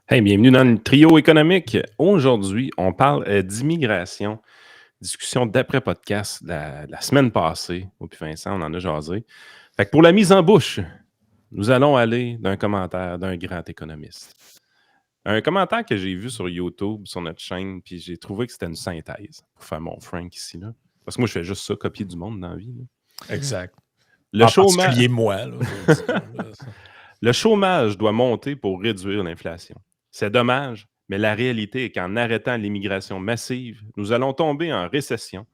Hey, bienvenue dans le trio économique. Aujourd'hui, on parle d'immigration. Discussion d'après-podcast la semaine passée. Moi puis Vincent, on en a jasé. Fait que pour la mise en bouche, nous allons aller d'un commentaire d'un grand économiste. Un commentaire que j'ai vu sur YouTube, sur notre chaîne, puis j'ai trouvé que c'était une synthèse pour faire mon Frank ici, là. Parce que moi, je fais juste ça, copier du monde dans la vie, là. Exact. Le En chômage, particulier moi, là, faut le dire, là. le chômage doit monter pour réduire l'inflation. C'est dommage, mais la réalité est qu'en arrêtant l'immigration massive, nous allons tomber en récession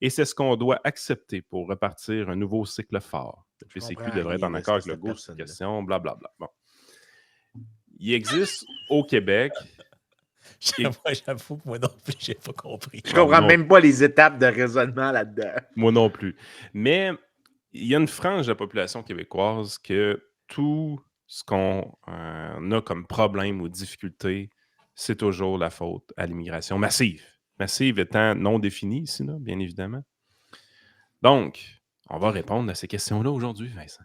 et c'est ce qu'on doit accepter pour repartir un nouveau cycle fort. Le Je PCQ comprends devrait être rien en de accord avec cette le goût sur cette personne-là. question, blablabla. Bon. Il existe au Québec. J'avoue que moi non plus, j'ai pas compris. Je comprends non. même pas les étapes de raisonnement là-dedans. Moi non plus. Mais il y a une frange de la population québécoise que tout ce qu'on a comme problème ou difficulté, c'est toujours la faute à l'immigration massive. Massive étant non définie ici, là, bien évidemment. Donc, on va répondre à ces questions-là aujourd'hui, Vincent.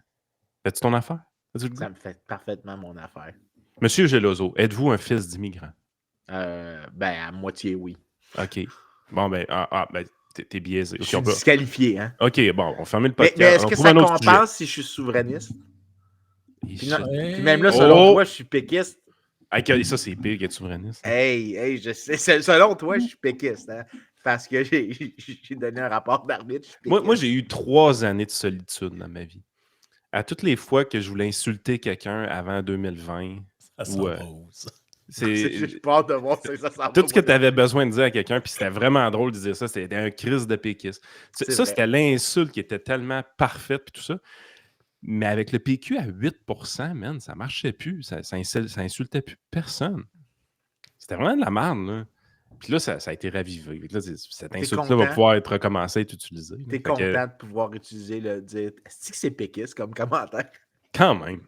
Fais-tu ton affaire? Fais-tu le goût? Ça me fait parfaitement mon affaire. Monsieur Gelozo, êtes-vous un fils d'immigrant? Ben, à moitié, oui. OK. Bon, ben, ben t'es biaisé. Je OK, suis on peut... disqualifié, hein. OK, bon, on ferme le Mais podcast. est-ce On que trouve ça un autre sujet. compense si je suis souverainiste? Puis Hey. même là, selon Oh! toi, je suis péquiste. Hey, ça, c'est pire qu'être souverainiste. Hey, je sais. Selon toi, je suis péquiste, hein. Parce que j'ai donné un rapport d'arbitre. je suis Moi, péquiste. j'ai eu 3 années de solitude dans ma vie. À toutes les fois que je voulais insulter quelqu'un avant 2020, Ça s'en va où, ça? J'ai peur de voir si ça s'en va tout ce que où. tu avais besoin de dire à quelqu'un, puis c'était vraiment drôle de dire ça, c'était un crise de péquiste. C'est Ça, vrai. c'était l'insulte qui était tellement parfaite, puis tout ça. Mais avec le PQ à 8%, man, ça marchait plus. Ça insultait plus personne. C'était vraiment de la merde, là. Puis là, ça a été ravivé. Là, cette insulte-là va content? pouvoir être recommencée à être utilisée. T'es Fait que, content de pouvoir utiliser le dire. Est-ce que c'est péquiste comme commentaire? quand même.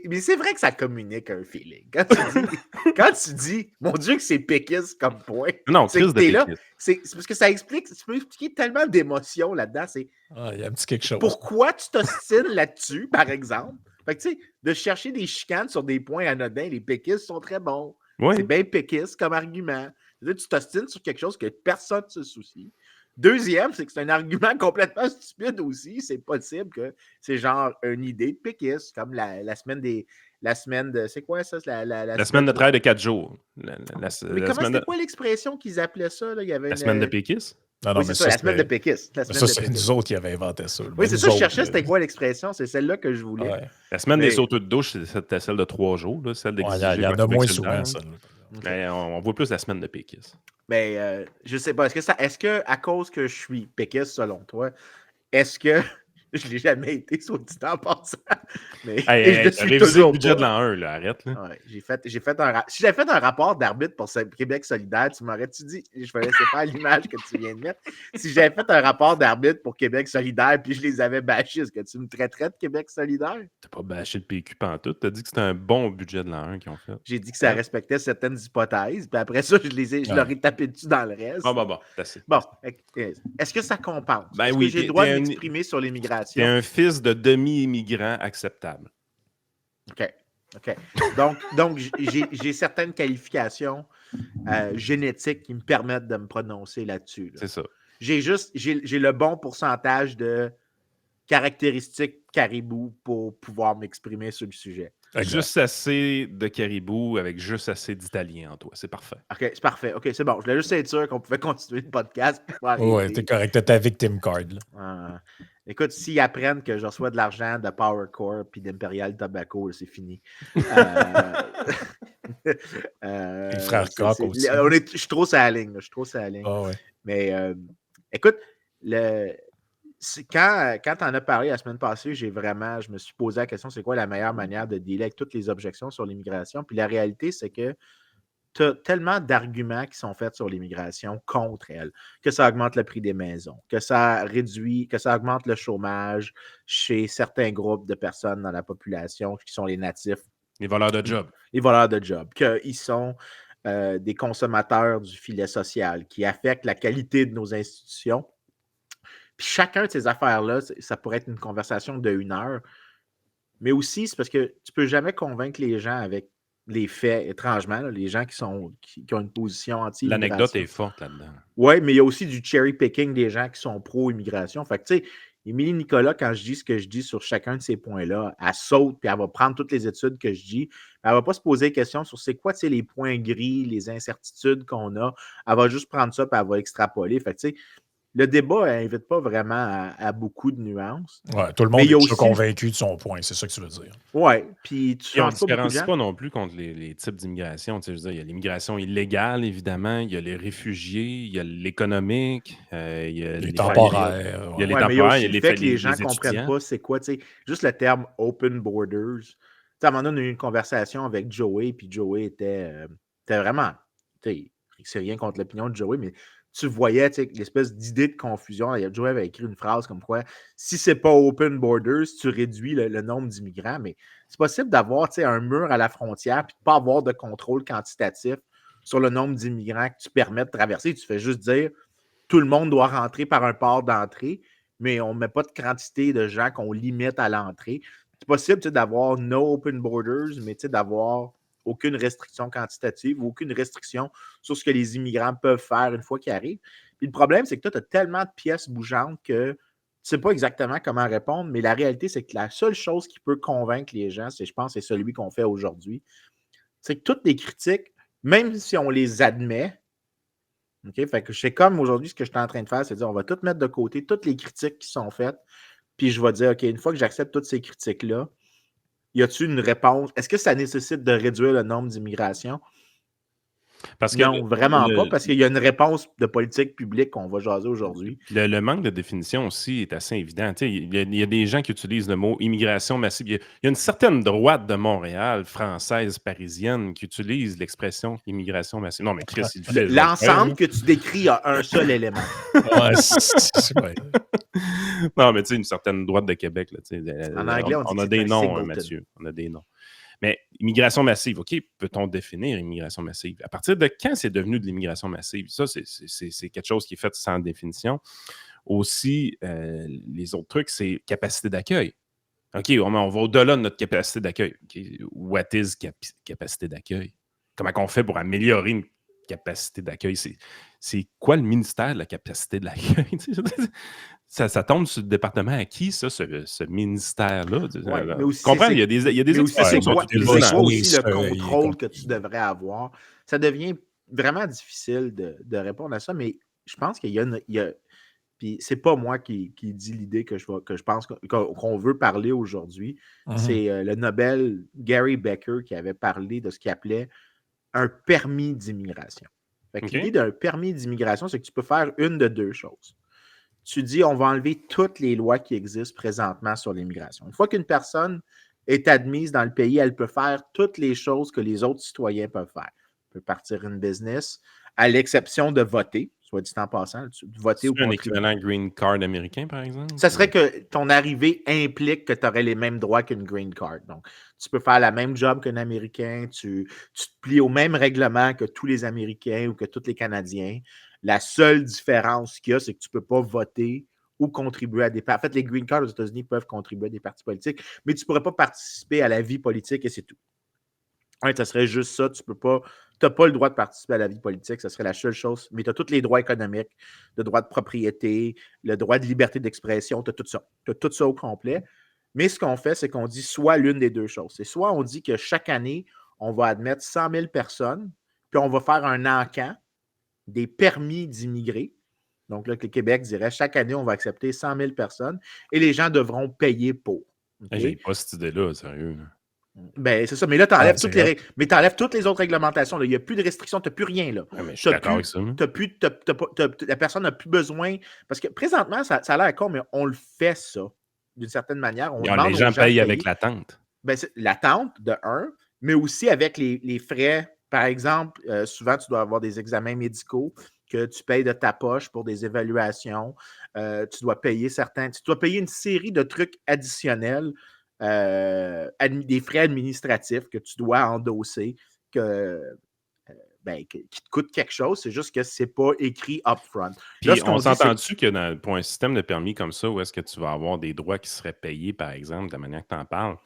Mais c'est vrai que ça communique un feeling. Quand tu dis, mon Dieu, que c'est péquiste comme point, Non, c'est que crise de t'es là. péquiste. C'est parce que ça explique, tu peux expliquer tellement d'émotions là-dedans. C'est Ah, il y a un petit quelque chose. pourquoi tu t'ostines là-dessus, par exemple. Fait que tu sais, de chercher des chicanes sur des points anodins, les péquistes sont très bons. Oui. C'est bien péquiste comme argument. Là, tu t'ostines sur quelque chose que personne ne se soucie. Deuxième, c'est que c'est un argument complètement stupide aussi. C'est possible que c'est genre une idée de péquiste, comme la semaine des. La semaine de. C'est quoi ça? La semaine de travail de 4 jours. Mais la comment semaine c'était de... quoi l'expression qu'ils appelaient ça? Là? Il y avait La semaine de péquiste? Non, Oui, c'est ça, la semaine de péquiste. Mais ça, c'est nous autres qui avaient inventé ça. Oui, c'est ça, je cherchais c'était quoi l'expression. C'est celle-là que je voulais. Ouais. La semaine Mais- des sauteux de douche, c'était celle de 3 jours, là, celle Ouais, d'exiger il y en a Québec moins solidaire. souvent, ça. Mais on voit plus la semaine de péquiste. Mais je sais pas. Est-ce que à cause que je suis péquiste, selon toi, est-ce que je l'ai jamais été, soit dit en passant? Mais Hey, je le t'as suis révisé toujours le budget pas. de l'an 1, là, arrête. Là. Ouais, si j'avais fait un rapport d'arbitre pour Québec solidaire, tu m'aurais-tu dit, je vais laisser faire l'image que tu viens de mettre. Si j'avais fait un rapport d'arbitre pour Québec solidaire puis je les avais bâchés, est-ce que tu me traiterais de Québec solidaire? T'as pas bâché le PQ pantoute. T'as dit que c'était un bon budget de l'an 1 qu'ils ont fait. J'ai dit que ça respectait certaines hypothèses, puis après ça, je leur ai tapé dessus dans le reste. Bon, c'est assez. Bon, est-ce que ça compense? Ben Est-ce oui, que j'ai le droit de m'exprimer sur l'immigration? T'es un fils de demi-immigrant acceptable. OK. Donc j'ai certaines qualifications génétiques qui me permettent de me prononcer là-dessus. Là. C'est ça. J'ai le bon pourcentage de caractéristiques caribou pour pouvoir m'exprimer sur le sujet. Exact. Juste assez de caribou avec juste assez d'italien en toi. C'est parfait. OK, c'est parfait. OK, c'est bon. Je voulais juste être sûr qu'on pouvait continuer le podcast. Ouais, t'es correct. T'as ta victim card. Là. Écoute, s'ils apprennent que je reçois de l'argent de Power Corp et d'Imperial Tobacco, c'est fini. Les frères Koch aussi. Je suis trop sur la ligne. Oh, ouais. Mais écoute, quand tu en as parlé la semaine passée, je me suis posé la question, c'est quoi la meilleure manière de dealer avec toutes les objections sur l'immigration? Puis la réalité, c'est que tu as tellement d'arguments qui sont faits sur l'immigration contre elle, que ça augmente le prix des maisons, que ça augmente le chômage chez certains groupes de personnes dans la population qui sont les natifs. Les voleurs de job. Les voleurs de job, qu'ils sont des consommateurs du filet social, qui affectent la qualité de nos institutions. Puis chacun de ces affaires-là, ça pourrait être une conversation de 1 heure. Mais aussi, c'est parce que tu ne peux jamais convaincre les gens avec les faits, étrangement, là, les gens qui ont une position L'anecdote anti-immigration. est forte là-dedans. Oui, mais il y a aussi du cherry-picking des gens qui sont pro-immigration. Fait que, tu sais, Émilie Nicolas, quand je dis ce que je dis sur chacun de ces points-là, elle saute, puis elle va prendre toutes les études que je dis. Elle ne va pas se poser des questions sur c'est quoi, tu sais, les points gris, les incertitudes qu'on a. Elle va juste prendre ça, puis elle va extrapoler. Fait que, tu sais, le débat n'invite pas vraiment à beaucoup de nuances. Ouais, tout le monde est déjà convaincu de son point, c'est ça que tu veux dire. Oui, puis Et on ne différencie pas non plus contre les types d'immigration. Tu sais, je veux dire, il y a l'immigration illégale, évidemment, il y a les réfugiés, il y a l'économique, il y a les temporaires. Il y a les temporaires, il y a le fait que les gens ne comprennent pas c'est quoi, tu sais, juste le terme « open borders ». Tu sais, à un moment donné, on a eu une conversation avec Joey, puis Joey était vraiment, tu sais, c'est rien contre l'opinion de Joey, mais tu voyais l'espèce d'idée de confusion. Joey avait écrit une phrase comme quoi si c'est pas open borders, tu réduis le nombre d'immigrants. Mais c'est possible d'avoir un mur à la frontière et de ne pas avoir de contrôle quantitatif sur le nombre d'immigrants que tu permets de traverser. Tu fais juste dire tout le monde doit rentrer par un port d'entrée, mais on ne met pas de quantité de gens qu'on limite à l'entrée. C'est possible d'avoir no open borders, mais d'avoir aucune restriction quantitative ou aucune restriction sur ce que les immigrants peuvent faire une fois qu'ils arrivent. Puis le problème, c'est que toi, tu as tellement de pièces bougeantes que tu ne sais pas exactement comment répondre, mais la réalité, c'est que la seule chose qui peut convaincre les gens, je pense, c'est celui qu'on fait aujourd'hui. C'est que toutes les critiques, même si on les admet, OK, fait que c'est comme aujourd'hui, ce que je suis en train de faire, c'est de dire on va tout mettre de côté, toutes les critiques qui sont faites, puis je vais dire, OK, une fois que j'accepte toutes ces critiques-là, y a-t-il une réponse? Est-ce que ça nécessite de réduire le nombre d'immigration? Non, vraiment pas, parce qu'il y a une réponse de politique publique qu'on va jaser aujourd'hui. Le manque de définition aussi est assez évident. Il y a des gens qui utilisent le mot immigration massive. Il y a une certaine droite de Montréal, française, parisienne, qui utilise l'expression immigration massive. Non, mais Chris, il fait. L'ensemble que tu décris a un seul élément. Ouais, non, mais tu sais, une certaine droite de Québec. Là, en anglais, on a des noms, Mathieu. On a des noms. Mais immigration massive, OK, peut-on définir immigration massive? À partir de quand c'est devenu de l'immigration massive? Ça, c'est quelque chose qui est fait sans définition. Aussi, les autres trucs, c'est capacité d'accueil. OK, on va au-delà de notre capacité d'accueil. Okay. What is capacité d'accueil? Comment on fait pour améliorer une capacité d'accueil? C'est quoi le ministère de la capacité de l'accueil? Ça tombe sur le département à qui, ça, ce ministère-là? Ouais, comprends? Il y a des expressions qui sont c'est aussi le contrôle que tu devrais avoir. Ça devient vraiment difficile de répondre à ça, mais je pense qu'il y a puis c'est pas moi qui dis l'idée que je pense qu'on veut parler aujourd'hui. C'est le Nobel Gary Becker qui avait parlé de ce qu'il appelait un permis d'immigration. L'idée d'un permis d'immigration, c'est que tu peux faire une de deux choses. Tu dis, on va enlever toutes les lois qui existent présentement sur l'immigration. Une fois qu'une personne est admise dans le pays, elle peut faire toutes les choses que les autres citoyens peuvent faire. Elle peut partir une business, à l'exception de voter, soit dit en passant. Voter ou un équivalent green card américain, par exemple? Ça serait que ton arrivée implique que tu aurais les mêmes droits qu'une green card. Donc, tu peux faire la même job qu'un Américain, tu te plies au même règlement que tous les Américains ou que tous les Canadiens. La seule différence qu'il y a, c'est que tu ne peux pas voter ou contribuer à des partis. En fait, les green cards aux États-Unis peuvent contribuer à des partis politiques, mais tu ne pourrais pas participer à la vie politique et c'est tout. Ça serait juste ça. Tu n'as pas le droit de participer à la vie politique. Ça serait la seule chose. Mais tu as tous les droits économiques, le droit de propriété, le droit de liberté d'expression. Tu as tout ça. Tu as tout ça au complet. Mais ce qu'on fait, c'est qu'on dit soit l'une des deux choses. C'est soit on dit que chaque année, on va admettre 100 000 personnes, puis on va faire un encan des permis d'immigrer. Donc là, le Québec dirait chaque année, on va accepter 100 000 personnes et les gens devront payer pour. Okay? J'ai pas cette idée-là, sérieux. Ben, c'est ça. Mais là, tu enlèves toutes les autres réglementations. Là. Il n'y a plus de restrictions, tu n'as plus rien. Là. Ouais, mais je suis d'accord avec ça. La personne n'a plus besoin. Parce que présentement, ça a l'air con, mais on le fait, ça, d'une certaine manière. Les gens payent avec l'attente. Ben, l'attente, de un, mais aussi avec les frais. Par exemple, souvent, tu dois avoir des examens médicaux que tu payes de ta poche pour des évaluations. Tu dois payer une série de trucs additionnels. Des frais administratifs que tu dois endosser qui te coûtent quelque chose, c'est juste que c'est pas écrit upfront. Puis on s'entend-tu que pour un système de permis comme ça, où est-ce que tu vas avoir des droits qui seraient payés, par exemple, de la manière que tu en parles,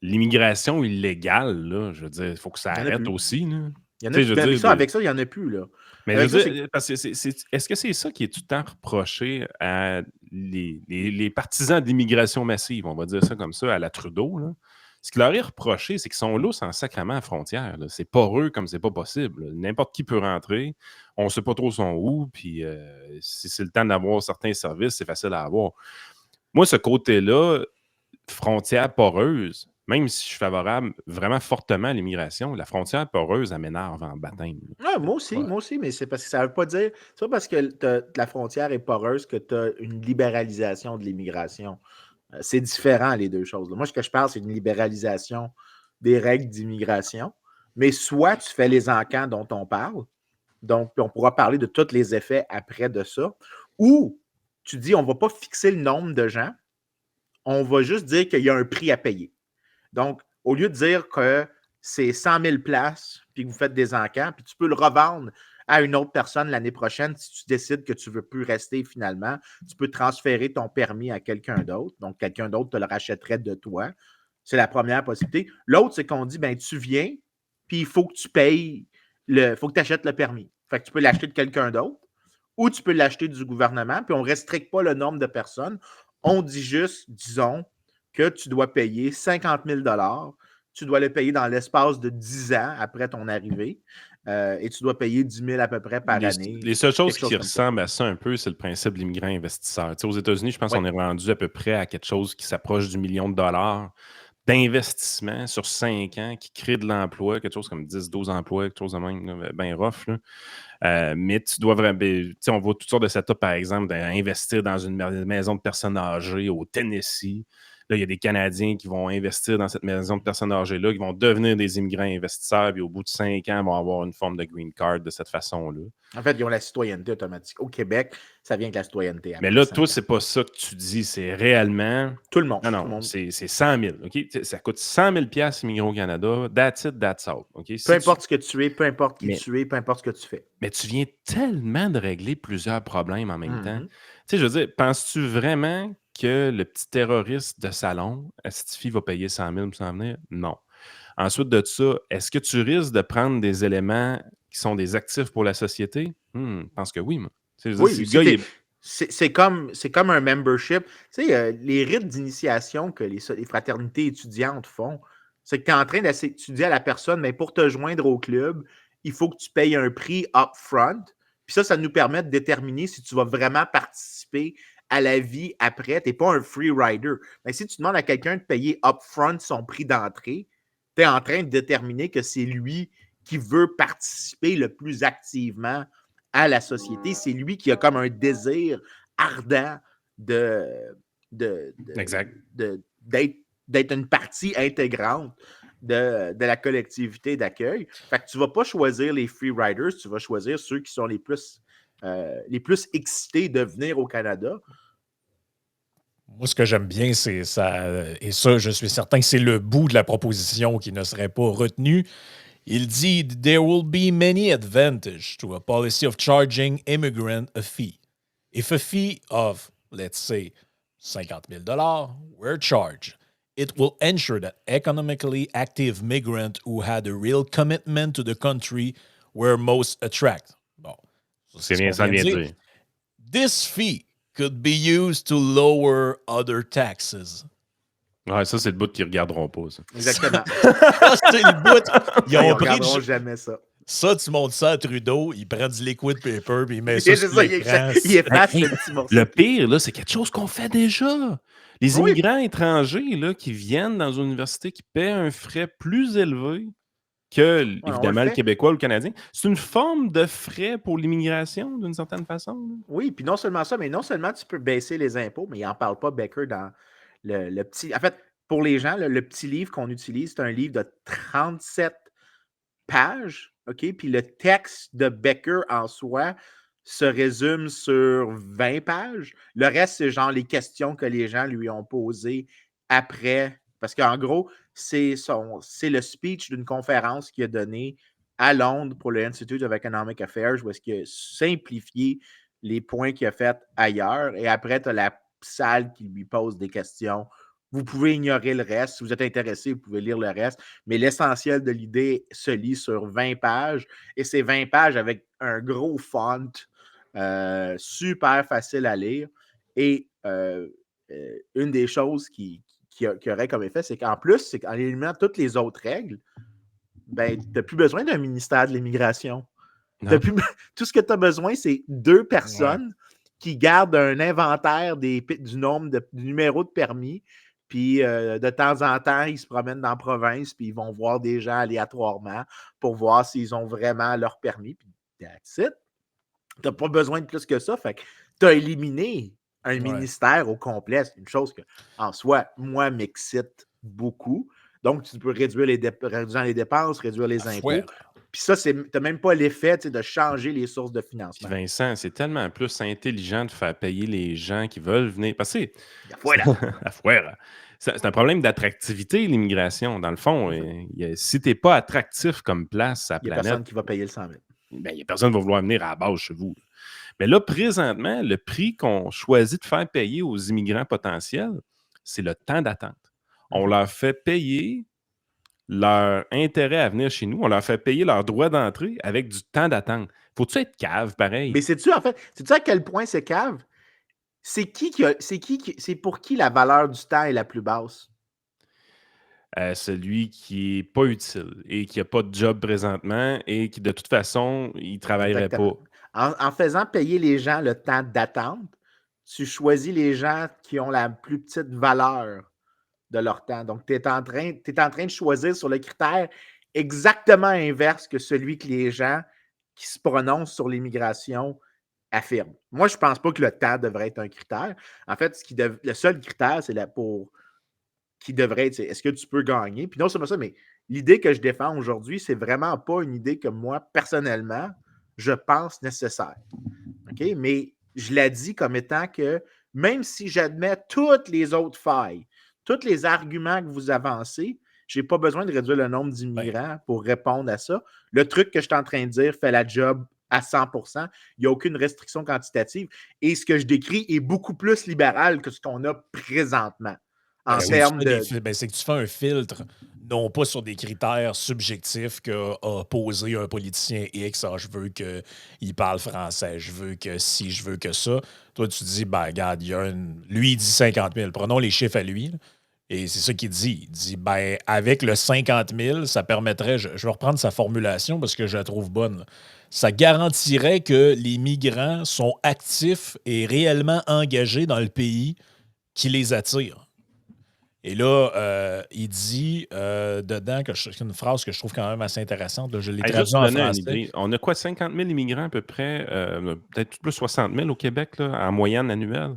l'immigration illégale, là, je veux dire, il faut que ça Il y en a arrête plus. aussi. Là. Il y en Tu a sais, je plus. veux dire, Avec ça, il n'y en a plus, là. mais Avec je ça, veux dire, parce que est-ce que c'est ça qui est tout le temps reproché à les partisans de l'immigration massive, on va dire ça comme ça, à la Trudeau, là? Ce qui leur est reproché, c'est qu'ils sont lousses en sacrement à frontière. Là. C'est poreux comme c'est pas possible. Là. N'importe qui peut rentrer. On ne sait pas trop son où. Puis si c'est le temps d'avoir certains services, c'est facile à avoir. Moi, ce côté-là, frontière poreuse, même si je suis favorable vraiment fortement à l'immigration, la frontière poreuse, elle m'énerve en baptême. Ouais, moi Ouais. aussi, mais c'est parce que ça veut pas dire. C'est pas parce que la frontière est poreuse que tu as une libéralisation de l'immigration. C'est différent, les deux choses. Là. Moi, ce que je parle, c'est une libéralisation des règles d'immigration. Mais soit tu fais les encans dont on parle, donc puis on pourra parler de tous les effets après de ça, ou tu dis on ne va pas fixer le nombre de gens, on va juste dire qu'il y a un prix à payer. Donc, au lieu de dire que c'est 100 000 places, puis que vous faites des encans, puis tu peux le revendre à une autre personne l'année prochaine si tu décides que tu ne veux plus rester finalement, tu peux transférer ton permis à quelqu'un d'autre. Donc, quelqu'un d'autre te le rachèterait de toi. C'est la première possibilité. L'autre, c'est qu'on dit, ben tu viens, puis il faut que tu payes, il faut que tu achètes le permis. Fait que tu peux l'acheter de quelqu'un d'autre ou tu peux l'acheter du gouvernement, puis on ne restreint pas le nombre de personnes. On dit juste, disons, que tu dois payer 50 000 tu dois le payer dans l'espace de 10 ans après ton arrivée et tu dois payer 10 000 à peu près par année. Les seules choses qui comme ça. ressemblent à ça un peu, c'est le principe de l'immigrant investisseur. Tu sais, aux États-Unis, je pense qu'on est rendu à peu près à quelque chose qui s'approche du million de dollars d'investissement sur 5 ans qui crée de l'emploi, quelque chose comme 10-12 emplois, quelque chose de même, bien rough. Là. Mais tu dois vraiment. Tu sais, on voit toutes sortes de setups, par exemple, d'investir dans une maison de personnes âgées au Tennessee. Là, il y a des Canadiens qui vont investir dans cette maison de personnes âgées-là, qui vont devenir des immigrants investisseurs, puis au bout de 5 ans, vont avoir une forme de green card de cette façon-là. En fait, ils ont la citoyenneté automatique. Au Québec, ça vient avec la citoyenneté. Mais là, toi, c'est pas ça que tu dis, c'est réellement. Tout le monde. Non, tout non, le monde. c'est 100 000. OK? Ça coûte 100 000 immigrer au Canada. That's it, that's all. OK? Peu importe ce que tu es, peu importe qui Mais... tu es, peu importe ce que tu fais. Mais tu viens tellement de régler plusieurs problèmes en même temps. Mhm. Tu sais, je veux dire, penses-tu vraiment que le petit terroriste de salon, Estifi, va payer 100 000 pour s'en venir? Non. Ensuite de ça, est-ce que tu risques de prendre des éléments qui sont des actifs pour la société? Je pense que oui, moi. Tu sais, je veux dire, Oui, si le gars, il est- c'est comme un membership. Tu sais, les rites d'initiation que les fraternités étudiantes font, c'est que tu es en train d'étudier à la personne, mais pour te joindre au club, il faut que tu payes un prix upfront. Puis ça nous permet de déterminer si tu vas vraiment participer à la vie après. Tu n'es pas un free rider. Mais si tu demandes à quelqu'un de payer upfront son prix d'entrée, tu es en train de déterminer que c'est lui qui veut participer le plus activement à la société. C'est lui qui a comme un désir ardent Exact. d'être une partie intégrante de la collectivité d'accueil. Fait que tu ne vas pas choisir les free riders, tu vas choisir ceux qui sont les plus excités de venir au Canada. Moi, ce que j'aime bien, c'est ça, et ça, je suis certain que c'est le bout de la proposition qui ne serait pas retenu. Il dit « There will be many advantages to a policy of charging immigrant a fee. If a fee of, let's say, $50 000 were charged, it will ensure that economically active migrants who had a real commitment to the country were most attracted. » Bon, C'est bien ça vient de dire. This fee could be used to lower other taxes. Ouais, ça, c'est le bout qu'ils ne regarderont pas. Ça. Exactement. C'est le bout. Ils Ils ont ne pris regarderont jamais ça. ça, tu montes ça à Trudeau, il prend du liquid paper, puis il met C'est ça sur ça, l'écran. il efface le petit morceau. Le pire, là, c'est quelque chose qu'on fait déjà. Les Oui. immigrants étrangers là, qui viennent dans une université qui paient un frais plus élevé que, évidemment, le Québécois ou le Canadien, c'est une forme de frais pour l'immigration, d'une certaine façon. Là. Oui, puis non seulement ça, mais non seulement tu peux baisser les impôts, mais il n'en parle pas, Becker, dans le petit... En fait, pour les gens, là, le petit livre qu'on utilise, c'est un livre de 37 pages, OK? Puis le texte de Becker en soi se résume sur 20 pages. Le reste, c'est genre les questions que les gens lui ont posées après. Parce qu'en gros, c'est le speech d'une conférence qu'il a donnée à Londres pour le Institute of Economic Affairs, où est-ce qu'il a simplifié les points qu'il a fait ailleurs. Et après, tu as la salle qui lui pose des questions Vous pouvez ignorer le reste. Si vous êtes intéressé, vous pouvez lire le reste. Mais l'essentiel de l'idée se lit sur 20 pages. Et c'est 20 pages avec un gros font super facile à lire. Et une des choses qui aurait comme effet, c'est qu'en plus, c'est qu'en éliminant toutes les autres règles, ben, tu n'as plus besoin d'un ministère de l'immigration. Tout ce que tu as besoin, c'est 2 personnes qui gardent un inventaire du nombre de numéros de permis. Puis de temps en temps, ils se promènent dans la province, puis ils vont voir des gens aléatoirement pour voir s'ils ont vraiment leur permis. Puis that's it. Tu n'as pas besoin de plus que ça. Fait que tu as éliminé un ministère au complet. C'est une chose que, en soi, moi, m'excite beaucoup. Donc, tu peux réduire les dépenses, réduire les impôts. Puis ça, tu n'as même pas l'effet de changer les sources de financement. Puis Vincent, c'est tellement plus intelligent de faire payer les gens qui veulent venir. Parce que c'est un problème d'attractivité, l'immigration. Dans le fond, si tu n'es pas attractif comme place à la planète... Il n'y a personne qui va payer le 100 000. Ben, il n'y a personne qui va vouloir venir à la base chez vous. Mais là, présentement, le prix qu'on choisit de faire payer aux immigrants potentiels, c'est le temps d'attente. On leur fait payer leur intérêt à venir chez nous, on leur fait payer leur droit d'entrée avec du temps d'attente. Faut-tu être cave, pareil? Mais sais-tu à quel point c'est cave? C'est pour qui la valeur du temps est la plus basse? Celui qui n'est pas utile et qui n'a pas de job présentement et qui, de toute façon, il ne travaillerait pas. En faisant payer les gens le temps d'attente, tu choisis les gens qui ont la plus petite valeur de leur temps. Donc, tu es en train de choisir sur le critère exactement inverse que celui que les gens qui se prononcent sur l'immigration affirment. Moi, je ne pense pas que le temps devrait être un critère. En fait, le seul critère, c'est qui devrait être, c'est est-ce que tu peux gagner? Puis non seulement ça, mais l'idée que je défends aujourd'hui, c'est vraiment pas une idée que moi, personnellement, je pense nécessaire. OK? Mais je la dis comme étant que même si j'admets toutes les autres failles, tous les arguments que vous avancez, je n'ai pas besoin de réduire le nombre d'immigrants pour répondre à ça. Le truc que je suis en train de dire fait la job à 100%. Il n'y a aucune restriction quantitative. Et ce que je décris est beaucoup plus libéral que ce qu'on a présentement. C'est que tu fais un filtre, non pas sur des critères subjectifs qu'a posé un politicien X. Je veux qu'il parle français, je veux que si, je veux que ça. Toi, tu dis, ben, regarde, lui, il dit 50 000. Prenons les chiffres à lui. Là. Et c'est ça qu'il dit. Il dit, ben, avec le 50 000, ça permettrait, je vais reprendre sa formulation parce que je la trouve bonne. Là. Ça garantirait que les migrants sont actifs et réellement engagés dans le pays qui les attire. Et là, il dit dedans, c'est une phrase que je trouve quand même assez intéressante. Là, je l'ai traduite en français. On a quoi, 50 000 immigrants à peu près, peut-être plus 60 000 au Québec, là, en moyenne annuelle.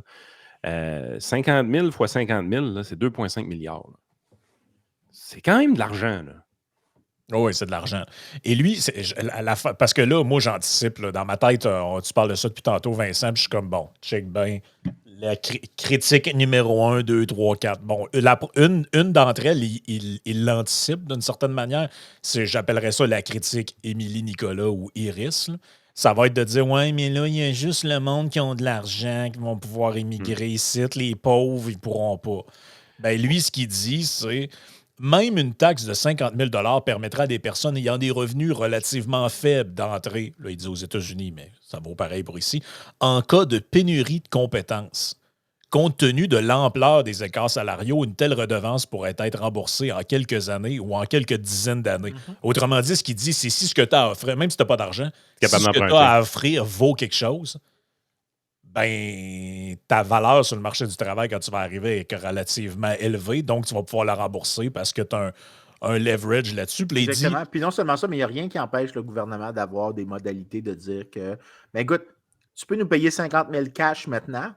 50 000 fois 50 000, là, c'est 2,5 milliards. Là. C'est quand même de l'argent. Là. Oh oui, c'est de l'argent. Et lui, parce que là, moi, j'anticipe. Là, dans ma tête, tu parles de ça depuis tantôt, Vincent, puis je suis comme, bon, check bien. La critique numéro 1, 2, 3, 4. Bon, une d'entre elles, il l'anticipe d'une certaine manière. J'appellerais ça la critique Émilie Nicolas ou Iris. Là. Ça va être de dire, ouais, mais là, il y a juste le monde qui ont de l'argent, qui vont pouvoir immigrer ici. Les pauvres, ils pourront pas. Ben, lui, ce qu'il dit, c'est... Même une taxe de 50 000 permettra à des personnes ayant des revenus relativement faibles d'entrer, là, il dit aux États-Unis, mais ça vaut pareil pour ici, en cas de pénurie de compétences. Compte tenu de l'ampleur des écarts salariaux, une telle redevance pourrait être remboursée en quelques années ou en quelques dizaines d'années. Autrement dit, ce qu'il dit, c'est si ce que tu as à offrir, même si tu n'as pas d'argent, si ce que tu as à offrir vaut quelque chose, ben, ta valeur sur le marché du travail quand tu vas arriver est relativement élevée, donc tu vas pouvoir la rembourser parce que tu as un leverage là-dessus. Exactement. Puis non seulement ça, mais il n'y a rien qui empêche le gouvernement d'avoir des modalités de dire que, ben écoute, tu peux nous payer 50 000 cash maintenant,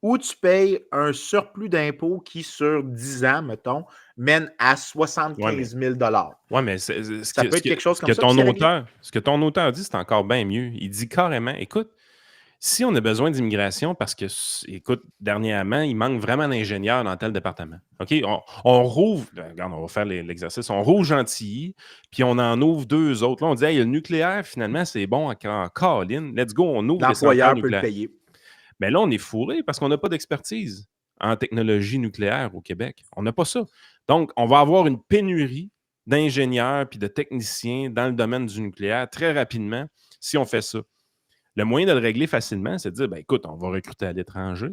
ou tu payes un surplus d'impôts qui, sur 10 ans, mettons, mène à 75 000 Oui, mais ça peut être quelque chose comme ça. Ce que ton auteur dit, c'est encore bien mieux. Il dit carrément, écoute, si on a besoin d'immigration, parce que, écoute, dernièrement, il manque vraiment d'ingénieurs dans tel département. OK? On rouvre, regarde, on va faire l'exercice, on rouvre Gentilly, puis on en ouvre 2 autres. Là, on dit, hey, le nucléaire, finalement, c'est bon en colline. Let's go, on ouvre l'employeur peut le payer. Mais là, on est fourré parce qu'on n'a pas d'expertise. en technologie nucléaire au Québec. On n'a pas ça. Donc, on va avoir une pénurie d'ingénieurs puis de techniciens dans le domaine du nucléaire très rapidement si on fait ça. Le moyen de le régler facilement, c'est de dire, ben, écoute, on va recruter à l'étranger.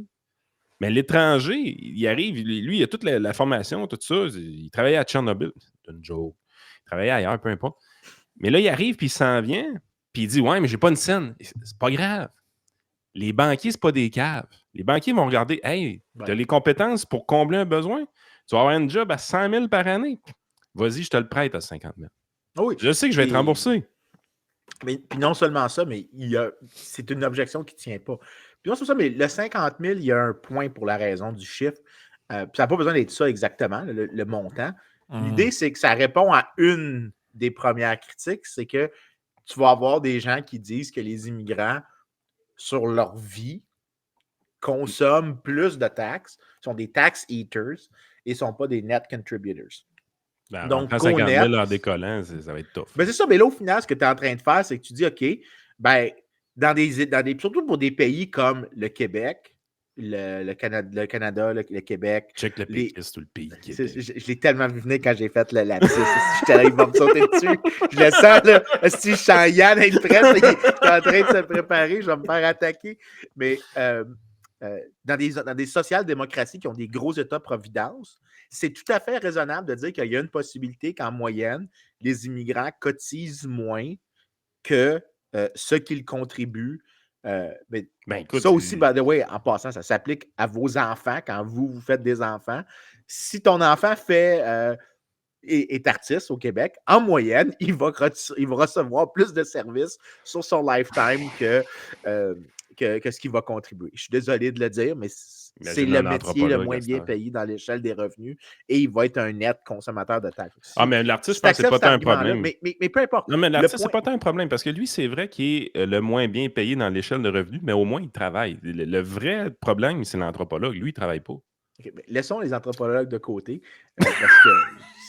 Mais l'étranger, il arrive, lui, il a toute la formation, tout ça. Il travaillait à Tchernobyl. C'est une joke. Il travaillait ailleurs, peu importe. Mais là, il arrive, puis il s'en vient, puis il dit, ouais, mais j'ai pas une scène. C'est pas grave. Les banquiers, c'est pas des caves. Les banquiers vont regarder, hey, tu as les compétences pour combler un besoin. Tu vas avoir un job à 100 000 par année. Vas-y, je te le prête à 50 000. Oui. Je sais que je vais être remboursé. Mais puis non seulement ça, mais c'est une objection qui ne tient pas. Puis non seulement ça, mais le 50 000, il y a un point pour la raison du chiffre. Puis ça n'a pas besoin d'être ça exactement, le montant. L'idée, c'est que ça répond à une des premières critiques, c'est que tu vas avoir des gens qui disent que les immigrants, sur leur vie, consomment plus de taxes, sont des tax eaters et ne sont pas des net contributors. Ben, Donc, 50 000 en décollant, ça va être tough. Ben c'est ça, mais là, au final, ce que tu es en train de faire, c'est que tu dis, OK, ben, surtout pour des pays comme le Québec, le Canada, le Québec. Check le péquiste tout le pays. Je l'ai tellement vu venir quand j'ai fait le lapsus. J'étais là, il va me sauter dessus. Je le sens, là. Si je sens Yann être prêt, il est en train de se préparer, je vais me faire attaquer. Mais dans des social-démocraties qui ont des gros États-providence, c'est tout à fait raisonnable de dire qu'il y a une possibilité qu'en moyenne, les immigrants cotisent moins que ce qu'ils contribuent. Écoute, ça aussi, by the way, en passant, ça s'applique à vos enfants quand vous faites des enfants. Si ton enfant est artiste au Québec, en moyenne, il va recevoir plus de services sur son lifetime que ce qu'il va contribuer. Je suis désolé de le dire, mais c'est le métier le moins bien payé dans l'échelle des revenus et il va être un net consommateur de taxes aussi. Ah, mais l'artiste, je pense que c'est pas tant un problème. Mais peu importe. Non, mais l'artiste, c'est pas tant un problème parce que lui, c'est vrai qu'il est le moins bien payé dans l'échelle de revenus, mais au moins, il travaille. Le vrai problème, c'est l'anthropologue. Lui, il travaille pas. Okay, laissons les anthropologues de côté parce que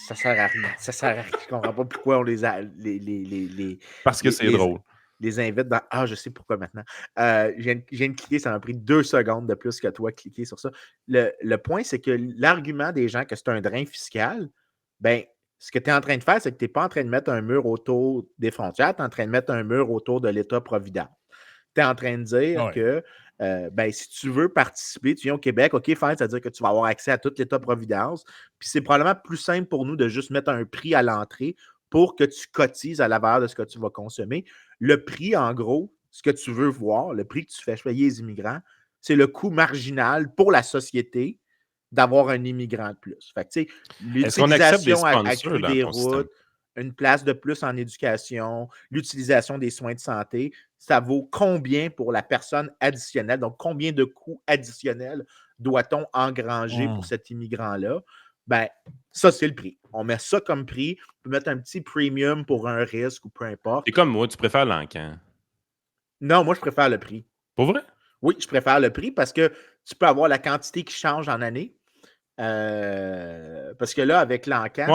ça sert à rien. Ça sert à rien. Je comprends pas pourquoi on parce que c'est drôle. Les invite dans. Ah, je sais pourquoi maintenant. Je viens de cliquer, ça m'a pris 2 secondes de plus que toi cliquer sur ça. Le point, c'est que l'argument des gens que c'est un drain fiscal, ben, ce que tu es en train de faire, c'est que tu n'es pas en train de mettre un mur autour des frontières, tu es en train de mettre un mur autour de l'État-providence. Tu es en train de dire que si tu veux participer, tu viens au Québec, OK, fine, c'est-à-dire que tu vas avoir accès à tout l'État-providence. Puis c'est probablement plus simple pour nous de juste mettre un prix à l'entrée pour que tu cotises à la valeur de ce que tu vas consommer. Le prix, en gros, ce que tu veux voir, le prix que tu fais payer les immigrants, c'est le coût marginal pour la société d'avoir un immigrant de plus. Fait que, tu sais, l'utilisation accrue des routes, une place de plus en éducation, l'utilisation des soins de santé, ça vaut combien pour la personne additionnelle? Donc, combien de coûts additionnels doit-on engranger pour cet immigrant-là? Ben, ça, c'est le prix. On met ça comme prix. On peut mettre un petit premium pour un risque ou peu importe. Et comme moi, tu préfères l'encan? Non, moi, je préfère le prix. Pour vrai? Oui, je préfère le prix parce que tu peux avoir la quantité qui change en année. Parce que là, avec l'encan,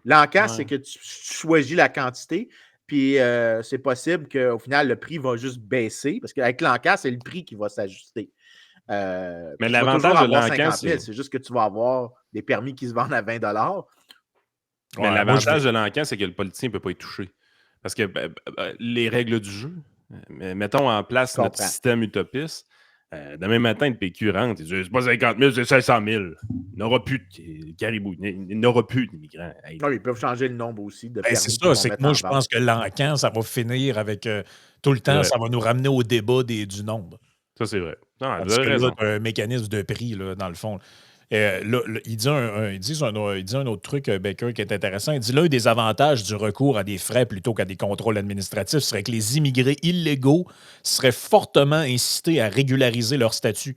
l'encan, c'est que tu choisis la quantité, puis c'est possible qu'au final, le prix va juste baisser, parce qu'avec l'encan, c'est le prix qui va s'ajuster. Mais l'avantage de l'encan, c'est juste que tu vas avoir des permis qui se vendent à 20 $. Mais l'avantage de l'encan, c'est que le politicien ne peut pas y toucher. Parce que les règles du jeu, mettons en place notre système utopiste. Demain matin, le PQ rentre, il dit c'est pas 50 000, c'est 500 000. Il n'aura plus de caribou, il n'aura plus d'immigrants. Hey. Non, ils peuvent changer le nombre aussi de permis. C'est ça, c'est que moi, je pense que l'encan, ça va finir avec tout le temps, ça va nous ramener au débat du nombre. Ça, c'est vrai. Non, parce que là, tu as un mécanisme de prix, là, dans le fond. Il dit un autre truc, Baker, qui est intéressant. Il dit l'un des avantages du recours à des frais plutôt qu'à des contrôles administratifs serait que les immigrés illégaux seraient fortement incités à régulariser leur statut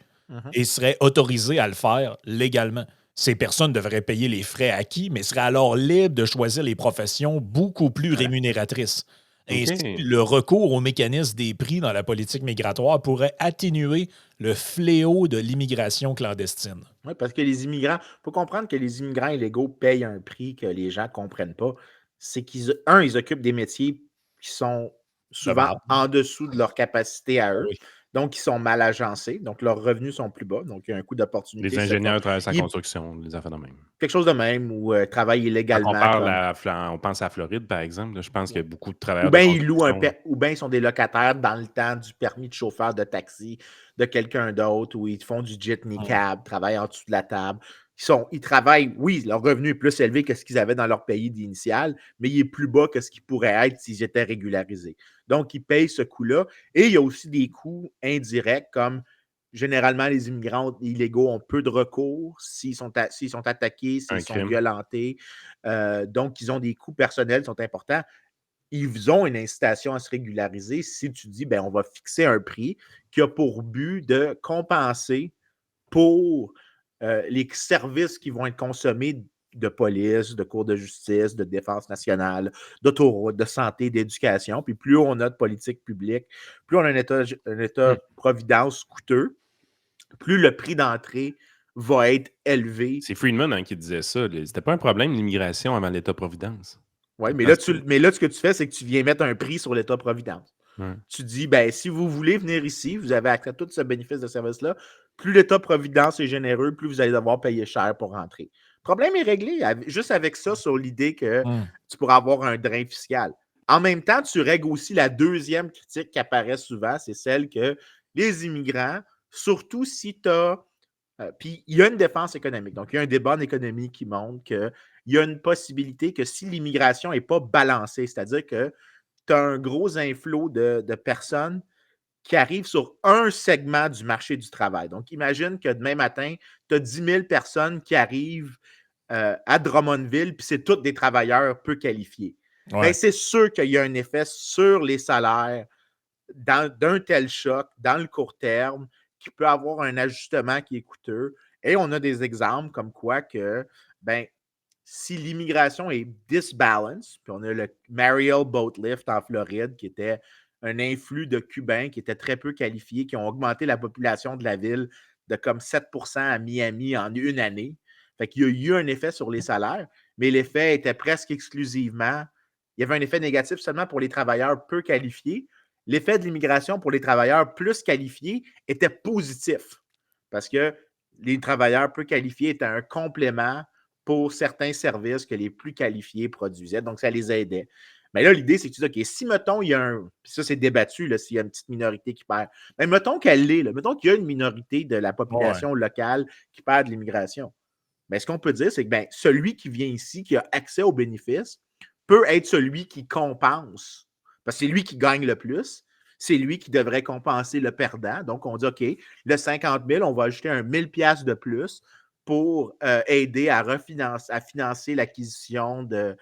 et seraient autorisés à le faire légalement. Ces personnes devraient payer les frais acquis, mais seraient alors libres de choisir les professions beaucoup plus rémunératrices. Ainsi, le recours au mécanisme des prix dans la politique migratoire pourrait atténuer le fléau de l'immigration clandestine. Oui, parce que les immigrants, il faut comprendre que les immigrants illégaux payent un prix que les gens ne comprennent pas. C'est qu'ils occupent des métiers qui sont souvent en dessous de leur capacité à eux. Donc, ils sont mal agencés. Donc, leurs revenus sont plus bas. Donc, il y a un coût d'opportunité. Les ingénieurs travaillent sur la Il- construction, les affaires de même. quelque chose de même ou travaillent Quand on illégalement. parle on pense à la Floride, par exemple, là, je pense qu'il y a beaucoup de Ou travailleurs de bien ils louent construction. ou bien ils sont des locataires dans le temps du permis de chauffeur de taxi de quelqu'un d'autre, ou ils font du jitney cab, travaillent en dessous de la table. Ils travaillent, oui, leur revenu est plus élevé que ce qu'ils avaient dans leur pays initial, mais il est plus bas que ce qu'il pourrait être s'ils étaient régularisés. Donc, ils payent ce coût-là. Et il y a aussi des coûts indirects, comme généralement, les immigrants illégaux ont peu de recours s'ils sont attaqués, s'ils sont violentés. Donc, ils ont des coûts personnels qui sont importants. Ils ont une incitation à se régulariser si tu dis, ben, on va fixer un prix qui a pour but de compenser pour les services qui vont être consommés de police, de cour de justice, de défense nationale, d'autoroute, de santé, d'éducation. Puis plus on a de politique publique, plus on a un État-providence coûteux, plus le prix d'entrée va être élevé. C'est Friedman qui disait ça. C'était pas un problème, l'immigration avant l'État-providence. Oui, mais là, ce que tu fais, c'est que tu viens mettre un prix sur l'État-providence. Ouais. Tu dis, ben, si vous voulez venir ici, vous avez accès à tout ce bénéfice de service-là, plus l'État-providence est généreux, plus vous allez devoir payer cher pour rentrer. Le problème est réglé juste avec ça sur l'idée que tu pourras avoir un drain fiscal. En même temps, tu règles aussi la deuxième critique qui apparaît souvent, c'est celle que les immigrants, surtout si tu as... puis il y a une défense économique. Donc, il y a un débat en économie qui montre qu'il y a une possibilité que si l'immigration n'est pas balancée, c'est-à-dire que tu as un gros influx de personnes qui arrivent sur un segment du marché du travail. Donc, imagine que demain matin, tu as 10 000 personnes qui arrivent à Drummondville, puis c'est tous des travailleurs peu qualifiés. Ouais. Ben, c'est sûr qu'il y a un effet sur les salaires d'un tel choc dans le court terme qui peut avoir un ajustement qui est coûteux. Et on a des exemples comme quoi que, ben, si l'immigration est disbalance, puis on a le Mariel Boatlift en Floride, qui était un influx de Cubains qui étaient très peu qualifiés, qui ont augmenté la population de la ville de comme 7% à Miami en une année. Fait qu'il y a eu un effet sur les salaires, mais l'effet était presque exclusivement, il y avait un effet négatif seulement pour les travailleurs peu qualifiés. L'effet de l'immigration pour les travailleurs plus qualifiés était positif parce que les travailleurs peu qualifiés étaient un complément pour certains services que les plus qualifiés produisaient. Donc, ça les aidait. Mais là, l'idée, c'est que tu dis, OK, si, mettons, il y a un... Puis ça, c'est débattu, là, s'il y a une petite minorité qui perd. Mais mettons qu'elle l'est, là. Mettons qu'il y a une minorité de la population locale qui perd de l'immigration. Mais ce qu'on peut dire, c'est que ben, celui qui vient ici, qui a accès aux bénéfices, peut être celui qui compense. Parce que c'est lui qui gagne le plus. C'est lui qui devrait compenser le perdant. Donc, on dit, OK, le 50 000, on va ajouter un 1 000 de plus pour aider à financer l'acquisition de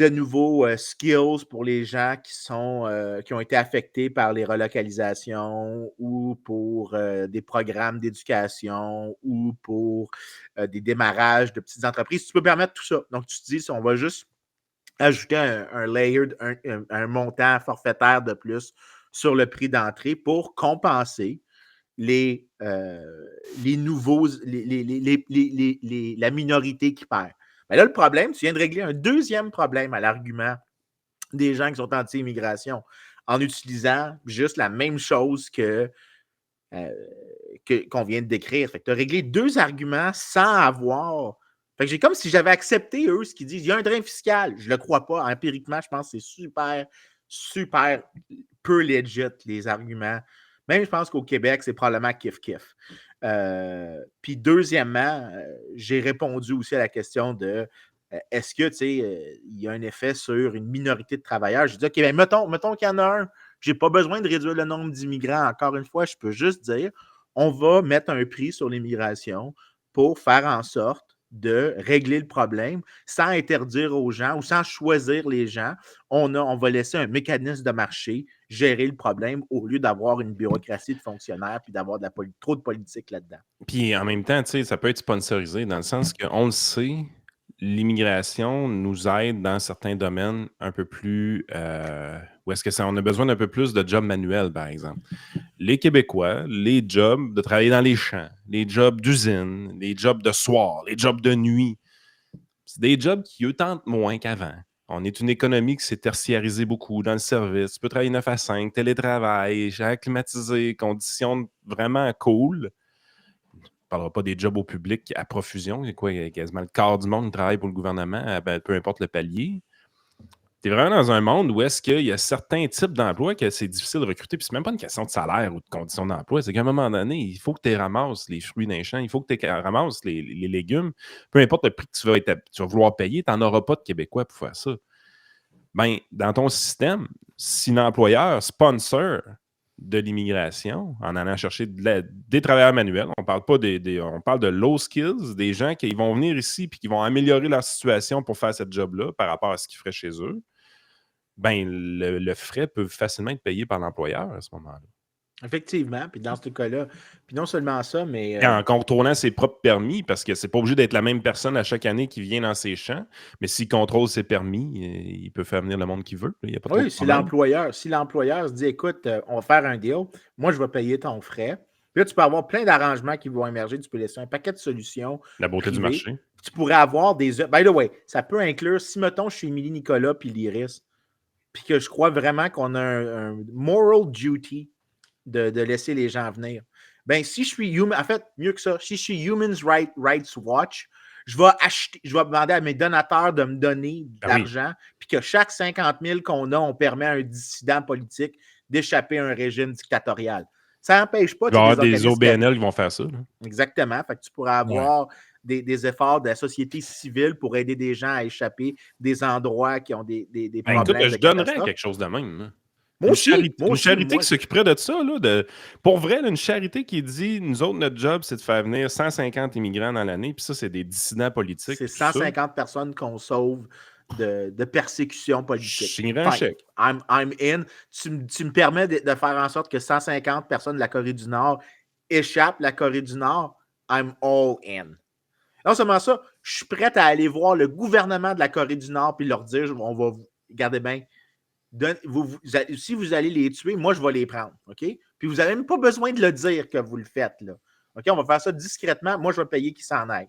nouveaux skills pour les gens qui ont été affectés par les relocalisations ou pour des programmes d'éducation ou pour des démarrages de petites entreprises. Tu peux permettre tout ça. Donc, tu te dis, on va juste ajouter un layered, un montant forfaitaire de plus sur le prix d'entrée pour compenser les nouveaux, la minorité qui perd. Mais là, le problème, tu viens de régler un deuxième problème à l'argument des gens qui sont anti-immigration en utilisant juste la même chose qu'on vient de décrire. Fait que tu as réglé deux arguments sans avoir... Fait que j'ai comme si j'avais accepté, eux, ce qu'ils disent. Il y a un drain fiscal. Je ne le crois pas. Empiriquement, je pense que c'est super, super peu legit, les arguments. Même, je pense qu'au Québec, c'est probablement kiff-kiff. Puis, deuxièmement, j'ai répondu aussi à la question de est-ce que, tu sais, il y a un effet sur une minorité de travailleurs? J'ai dit, OK, bien, mettons qu'il y en a un. Je n'ai pas besoin de réduire le nombre d'immigrants. Encore une fois, je peux juste dire, on va mettre un prix sur l'immigration pour faire en sorte de régler le problème sans interdire aux gens ou sans choisir les gens. On va laisser un mécanisme de marché gérer le problème au lieu d'avoir une bureaucratie de fonctionnaires puis d'avoir trop de politique là-dedans. Puis en même temps, tu sais, ça peut être sponsorisé dans le sens qu'on le sait, l'immigration nous aide dans certains domaines un peu plus... où est-ce que on a besoin d'un peu plus de jobs manuels, par exemple. Les Québécois, les jobs de travailler dans les champs, les jobs d'usine, les jobs de soir, les jobs de nuit, c'est des jobs qui, eux, tentent moins qu'avant. On est une économie qui s'est tertiarisée beaucoup dans le service. Tu peux travailler 9 à 5, télétravail, gère climatisé, conditions vraiment cool. On ne parlera pas des jobs au public à profusion. C'est quoi, quasiment le quart du monde qui travaille pour le gouvernement, peu importe le palier. Tu es vraiment dans un monde où est-ce qu'il y a certains types d'emplois que c'est difficile de recruter, puis c'est même pas une question de salaire ou de conditions d'emploi, c'est qu'à un moment donné, il faut que tu ramasses les fruits d'un champ, il faut que tu ramasses les légumes, peu importe le prix que tu vas vouloir payer, tu n'en auras pas de Québécois pour faire ça. Ben, dans ton système, si l'employeur sponsor de l'immigration en allant chercher des travailleurs manuels, on parle pas on parle de low skills, des gens qui vont venir ici et qui vont améliorer leur situation pour faire ce job-là par rapport à ce qu'ils feraient chez eux, ben, le frais peut facilement être payé par l'employeur à ce moment-là. Effectivement, puis dans ce cas-là, puis non seulement ça, mais... Et en contrôlant ses propres permis, parce que c'est pas obligé d'être la même personne à chaque année qui vient dans ses champs, mais s'il contrôle ses permis, il peut faire venir le monde qu'il veut. Il y a pas trop de si problème. l'employeur se dit, écoute, on va faire un deal, moi je vais payer ton frais. Puis là, tu peux avoir plein d'arrangements qui vont émerger, tu peux laisser un paquet de solutions. La beauté du privées. marché. Tu pourrais avoir des... By the way, ça peut inclure, si mettons, je suis Émilie Nicolas puis l'Iris, puis que je crois vraiment qu'on a un moral duty de laisser les gens venir. Ben, si je suis en fait, mieux que ça, si je suis Human Rights Watch, je vais demander à mes donateurs de me donner de l'argent, puis que chaque 50 000 qu'on a, on permet à un dissident politique d'échapper à un régime dictatorial. Ça n'empêche pas... Il va y avoir des OBNL qui vont faire ça. Là. Exactement. Fait que tu pourras avoir des efforts de la société civile pour aider des gens à échapper des endroits qui ont des problèmes. Je donnerais quelque chose de même. Hein. Moi aussi, une charité qui s'occuperait de ça. Là, pour vrai, là, une charité qui dit, nous autres, notre job, c'est de faire venir 150 immigrants dans l'année, puis ça, c'est des dissidents politiques. C'est 150 personnes qu'on sauve de persécution politique. Je signerais un chèque. I'm in. Tu me permets de faire en sorte que 150 personnes de la Corée du Nord échappent la Corée du Nord. I'm all in. Non seulement ça, je suis prêt à aller voir le gouvernement de la Corée du Nord puis leur dire, on va vous... Regardez bien, si vous allez les tuer, moi, je vais les prendre. OK? Puis vous n'avez même pas besoin de le dire que vous le faites. Là. OK? On va faire ça discrètement. Moi, je vais payer qui s'en aille.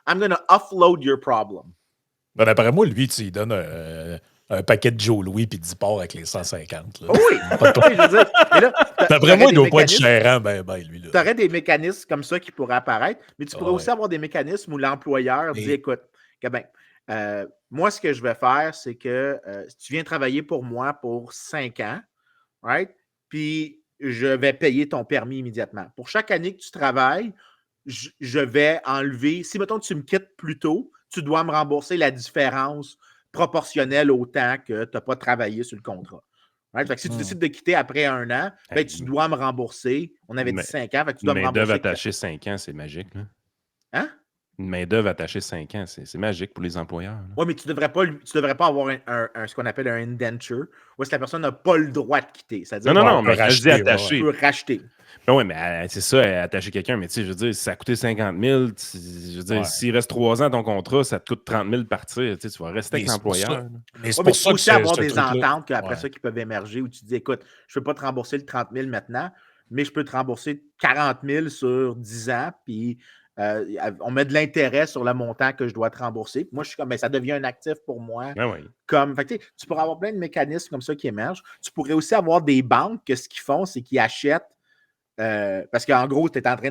I'm going to offload your problem. Ben, d'après moi, lui, tu lui donnes un paquet de Joe Louis puis 10 ports avec les 150. Là. Oui! Je veux dire, d'après moi, il doit pas être chérant, lui. Tu aurais des mécanismes comme ça qui pourraient apparaître, mais tu pourrais aussi avoir des mécanismes où l'employeur dit, écoute, moi, ce que je vais faire, c'est que tu viens travailler pour moi pour 5 ans, right? Puis je vais payer ton permis immédiatement. Pour chaque année que tu travailles, je vais enlever, si mettons tu me quittes plus tôt, tu dois me rembourser la différence proportionnelle au temps que tu n'as pas travaillé sur le contrat. Right? Fait que si tu décides de quitter après 1 an, ben, tu dois me rembourser. On avait dit 5 ans, fait que tu dois me rembourser. Une main-d'œuvre attachée 5 ans, c'est magique. Là. Hein? Une main-d'œuvre attachée 5 ans, c'est magique pour les employeurs. Oui, mais tu ne devrais pas avoir ce qu'on appelle un indenture, où est-ce que la personne n'a pas le droit de quitter. Non, mais je dis attaché. Tu peux racheter. Ben oui, mais c'est ça, attacher quelqu'un. Mais tu sais, je veux dire, si ça a coûté 50 000, je veux dire, s'il reste 3 ans ton contrat, ça te coûte 30 000 de partir. Tu vas rester avec l'employeur. Mais c'est pour ça aussi avoir des ententes après ça qui peuvent émerger où tu dis, écoute, je ne peux pas te rembourser le 30 000 maintenant, mais je peux te rembourser 40 000 sur 10 ans, puis on met de l'intérêt sur le montant que je dois te rembourser. Moi, je suis comme, ça devient un actif pour moi. Ben oui. Tu pourrais avoir plein de mécanismes comme ça qui émergent. Tu pourrais aussi avoir des banques que ce qu'ils font, c'est qu'ils achètent. Parce qu'en gros, tu es en train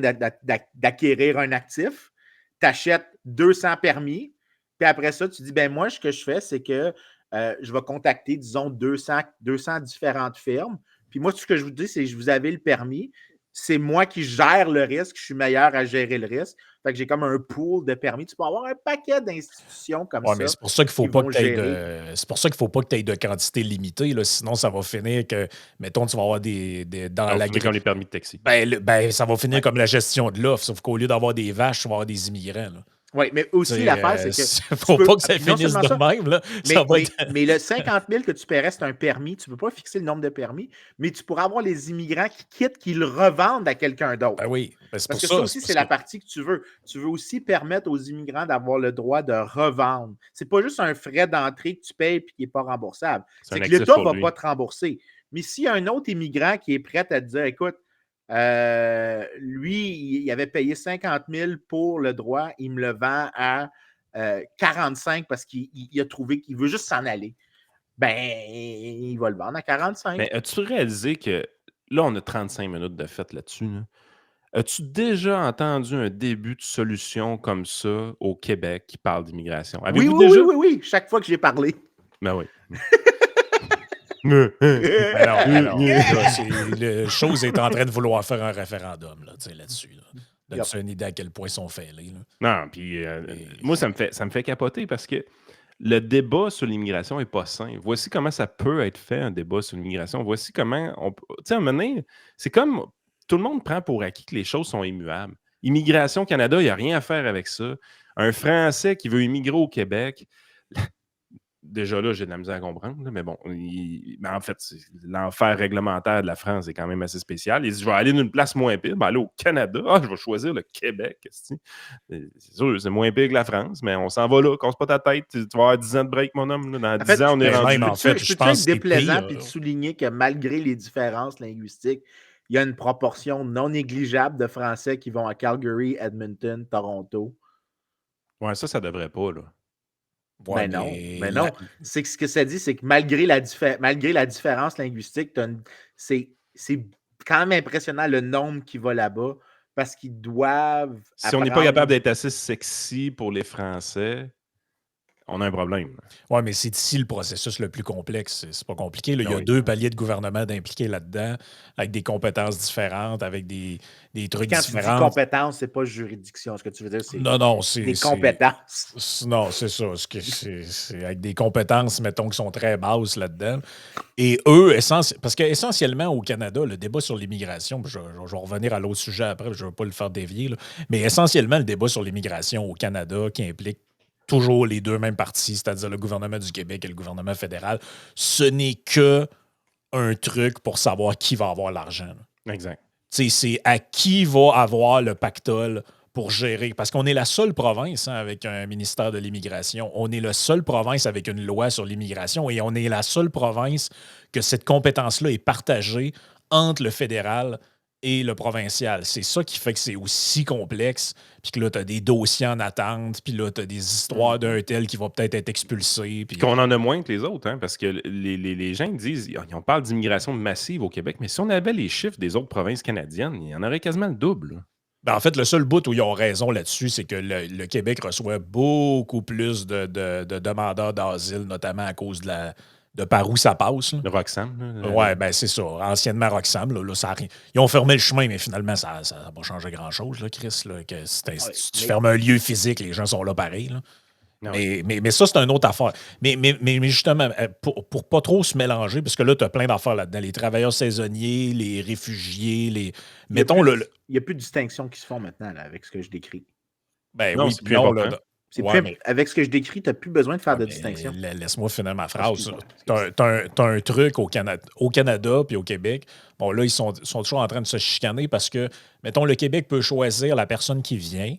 d'acquérir un actif, tu achètes 200 permis, puis après ça, tu dis, ben moi, ce que je fais, c'est que je vais contacter, disons, 200 différentes firmes. Puis moi, ce que je vous dis, c'est que vous avez le permis, c'est moi qui gère le risque, je suis meilleur à gérer le risque. Fait que j'ai comme un pool de permis. Tu peux avoir un paquet d'institutions comme ça. Mais c'est pour ça qu'il ne faut pas que tu aies c'est pour ça qu'il faut pas que tu aies de quantité limitée. Là, sinon, ça va finir que, mettons, tu vas avoir dans la comme les permis de taxi. Ça va finir comme la gestion de l'offre, sauf qu'au lieu d'avoir des vaches, tu vas avoir des immigrants. Là. Oui, mais aussi, l'affaire, c'est que. Il ne faut pas que ça finisse de même. Là. Mais le 50 000 que tu paierais, c'est un permis. Tu ne peux pas fixer le nombre de permis, mais tu pourras avoir les immigrants qui quittent, qui le revendent à quelqu'un d'autre. Ben oui. Parce que ça aussi, c'est la partie que tu veux. Tu veux aussi permettre aux immigrants d'avoir le droit de revendre. Ce n'est pas juste un frais d'entrée que tu payes et qui n'est pas remboursable. C'est que l'État ne va pas te rembourser. Mais s'il y a un autre immigrant qui est prêt à te dire, écoute, lui, il avait payé 50 000 pour le droit, il me le vend à 45 parce qu'il a trouvé qu'il veut juste s'en aller. Ben, il va le vendre à 45. Mais as-tu réalisé que là, on a 35 minutes de fête là-dessus, là? As-tu déjà entendu un début de solution comme ça au Québec qui parle d'immigration? Oui, Avez-vous oui, déjà? oui. Chaque fois que j'ai parlé. Ben oui. Ben non. La chose est en train de vouloir faire un référendum là-dessus. Donne-tu une idée à quel point ils sont fêlés. Non, puis moi, ça me fait capoter parce que le débat sur l'immigration n'est pas sain. Voici comment ça peut être fait, un débat sur l'immigration. Voici comment on peut. Tu sais, à un moment donné, c'est comme tout le monde prend pour acquis que les choses sont immuables. Immigration Canada, il n'y a rien à faire avec ça. Un Français qui veut immigrer au Québec, déjà là, j'ai de la misère à comprendre, là, mais bon, mais en fait, l'enfer réglementaire de la France est quand même assez spécial. Il dit, je vais aller d'une place moins pire, aller au Canada. Ah, je vais choisir le Québec. C'est sûr, c'est moins pire que la France, mais on s'en va là, casse pas ta tête. Tu vas avoir 10 ans de break, mon homme. Là. Dans 10 ans, on est rendu. Même, en fait, je pense être que déplaisant et de souligner que malgré les différences linguistiques, il y a une proportion non négligeable de Français qui vont à Calgary, Edmonton, Toronto. Ouais, ça devrait pas, là. Ouais, mais non. C'est que ce que ça dit, c'est que malgré la différence linguistique, c'est quand même impressionnant le nombre qui va là-bas parce qu'ils doivent. Si on n'est pas capable d'être assez sexy pour les Français, on a un problème. Oui, mais c'est ici le processus le plus complexe. C'est pas compliqué. Là. Il y a 2 paliers de gouvernement d'impliquer là-dedans, avec des compétences différentes, avec des trucs différents. Quand tu dis compétences, c'est pas juridiction. Ce que tu veux dire, c'est c'est des compétences. Non, c'est ça. C'est avec des compétences, mettons, qui sont très basses là-dedans. Et eux, parce qu'essentiellement, au Canada, le débat sur l'immigration, je vais revenir à l'autre sujet après, je ne veux pas le faire dévier, là, mais essentiellement, le débat sur l'immigration au Canada qui implique toujours les 2 mêmes partis, c'est-à-dire le gouvernement du Québec et le gouvernement fédéral, ce n'est que un truc pour savoir qui va avoir l'argent. Exact. C'est à qui va avoir le pactole pour gérer. Parce qu'on est la seule province avec un ministère de l'immigration. On est la seule province avec une loi sur l'immigration et on est la seule province que cette compétence-là est partagée entre le fédéral et le provincial. C'est ça qui fait que c'est aussi complexe, puis que là, tu as des dossiers en attente, puis là, tu as des histoires d'un tel qui va peut-être être expulsé. Puis qu'on en a moins que les autres, hein, parce que les gens disent, on parle d'immigration massive au Québec, mais si on avait les chiffres des autres provinces canadiennes, il y en aurait quasiment le double. Là. Ben, en fait, le seul bout où ils ont raison là-dessus, c'est que le Québec reçoit beaucoup plus de demandeurs d'asile, notamment à cause de par où ça passe. Le Roxham. Oui, ben c'est ça. Anciennement Roxham, là, ils ont fermé le chemin, mais finalement, ça n'a pas changé grand-chose, là, Chris. Là, que si tu fermes un lieu physique, les gens sont là pareil. Là. Mais ça, c'est une autre affaire. Mais justement, pour pas trop se mélanger, parce que là, tu as plein d'affaires là-dedans. Les travailleurs saisonniers, les réfugiés, mettons il n'y a plus de distinction qui se font maintenant là, avec ce que je décris. Ben non, oui, c'est plus important. Avec ce que je décris, tu n'as plus besoin de faire de distinction. Laisse-moi finir ma phrase. Tu as un truc au Canada puis au Québec. Bon, là, ils sont toujours en train de se chicaner parce que, mettons, le Québec peut choisir la personne qui vient,